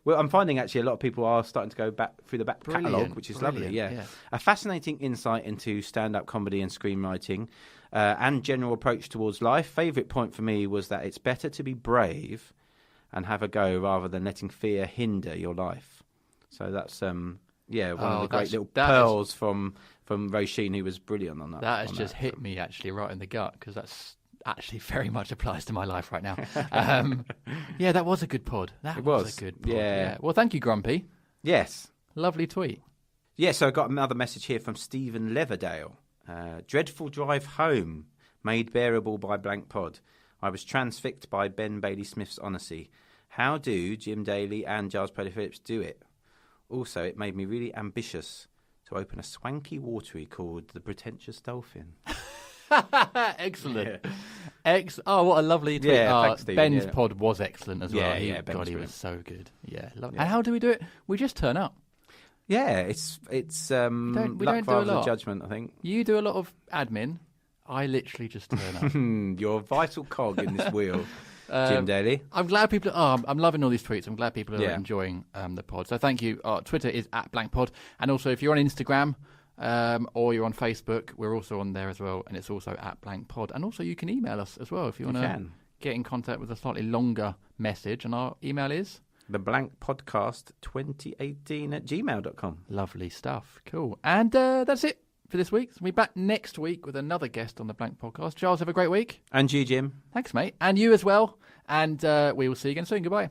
I'm finding actually a lot of people are starting to go back through the back catalogue, which is lovely. Yeah. A fascinating insight into stand-up comedy and screenwriting and general approach towards life. Favourite point for me was that it's better to be brave and have a go rather than letting fear hinder your life. So that's one of the great little pearls from Roshin, who was brilliant on that. That has just hit me actually right in the gut, because that's actually very much applies to my life right now. Yeah, that was a good pod. That was a good pod. Yeah. Well, thank you, Grumpy. Yes. Lovely tweet. Yeah, so I got another message here from Stephen Leverdale. Dreadful drive home, made bearable by blank pod. I was transfixed by Ben Bailey Smith's honesty. How do Jim Daly and Giles Pedder Phillips do it? Also, it made me really ambitious to open a swanky watery called the Pretentious Dolphin. Excellent. What a lovely tweet. Yeah, thanks, Stephen, Ben's pod was excellent as well. Yeah, he was so good. Yeah, lovely. And how do we do it? We just turn up. Yeah, it's we don't luck do a rather than lot. judgment, I think. You do a lot of admin. I literally just turn up. You're a vital cog in this wheel, Jim Daly. I'm glad people. I'm loving all these tweets. I'm glad people are enjoying the pod. So thank you. Twitter is @blankpod, and also if you're on Instagram or you're on Facebook, we're also on there as well, and it's also @blankpod. And also you can email us as well if you want to get in contact with a slightly longer message. And our email is theblankpodcast2018@gmail.com. Lovely stuff. Cool. And that's it for this week. So we'll be back next week with another guest on the Blank Podcast. Giles, have a great week. And you, Jim. Thanks, mate. And you as well. And we will see you again soon. Goodbye.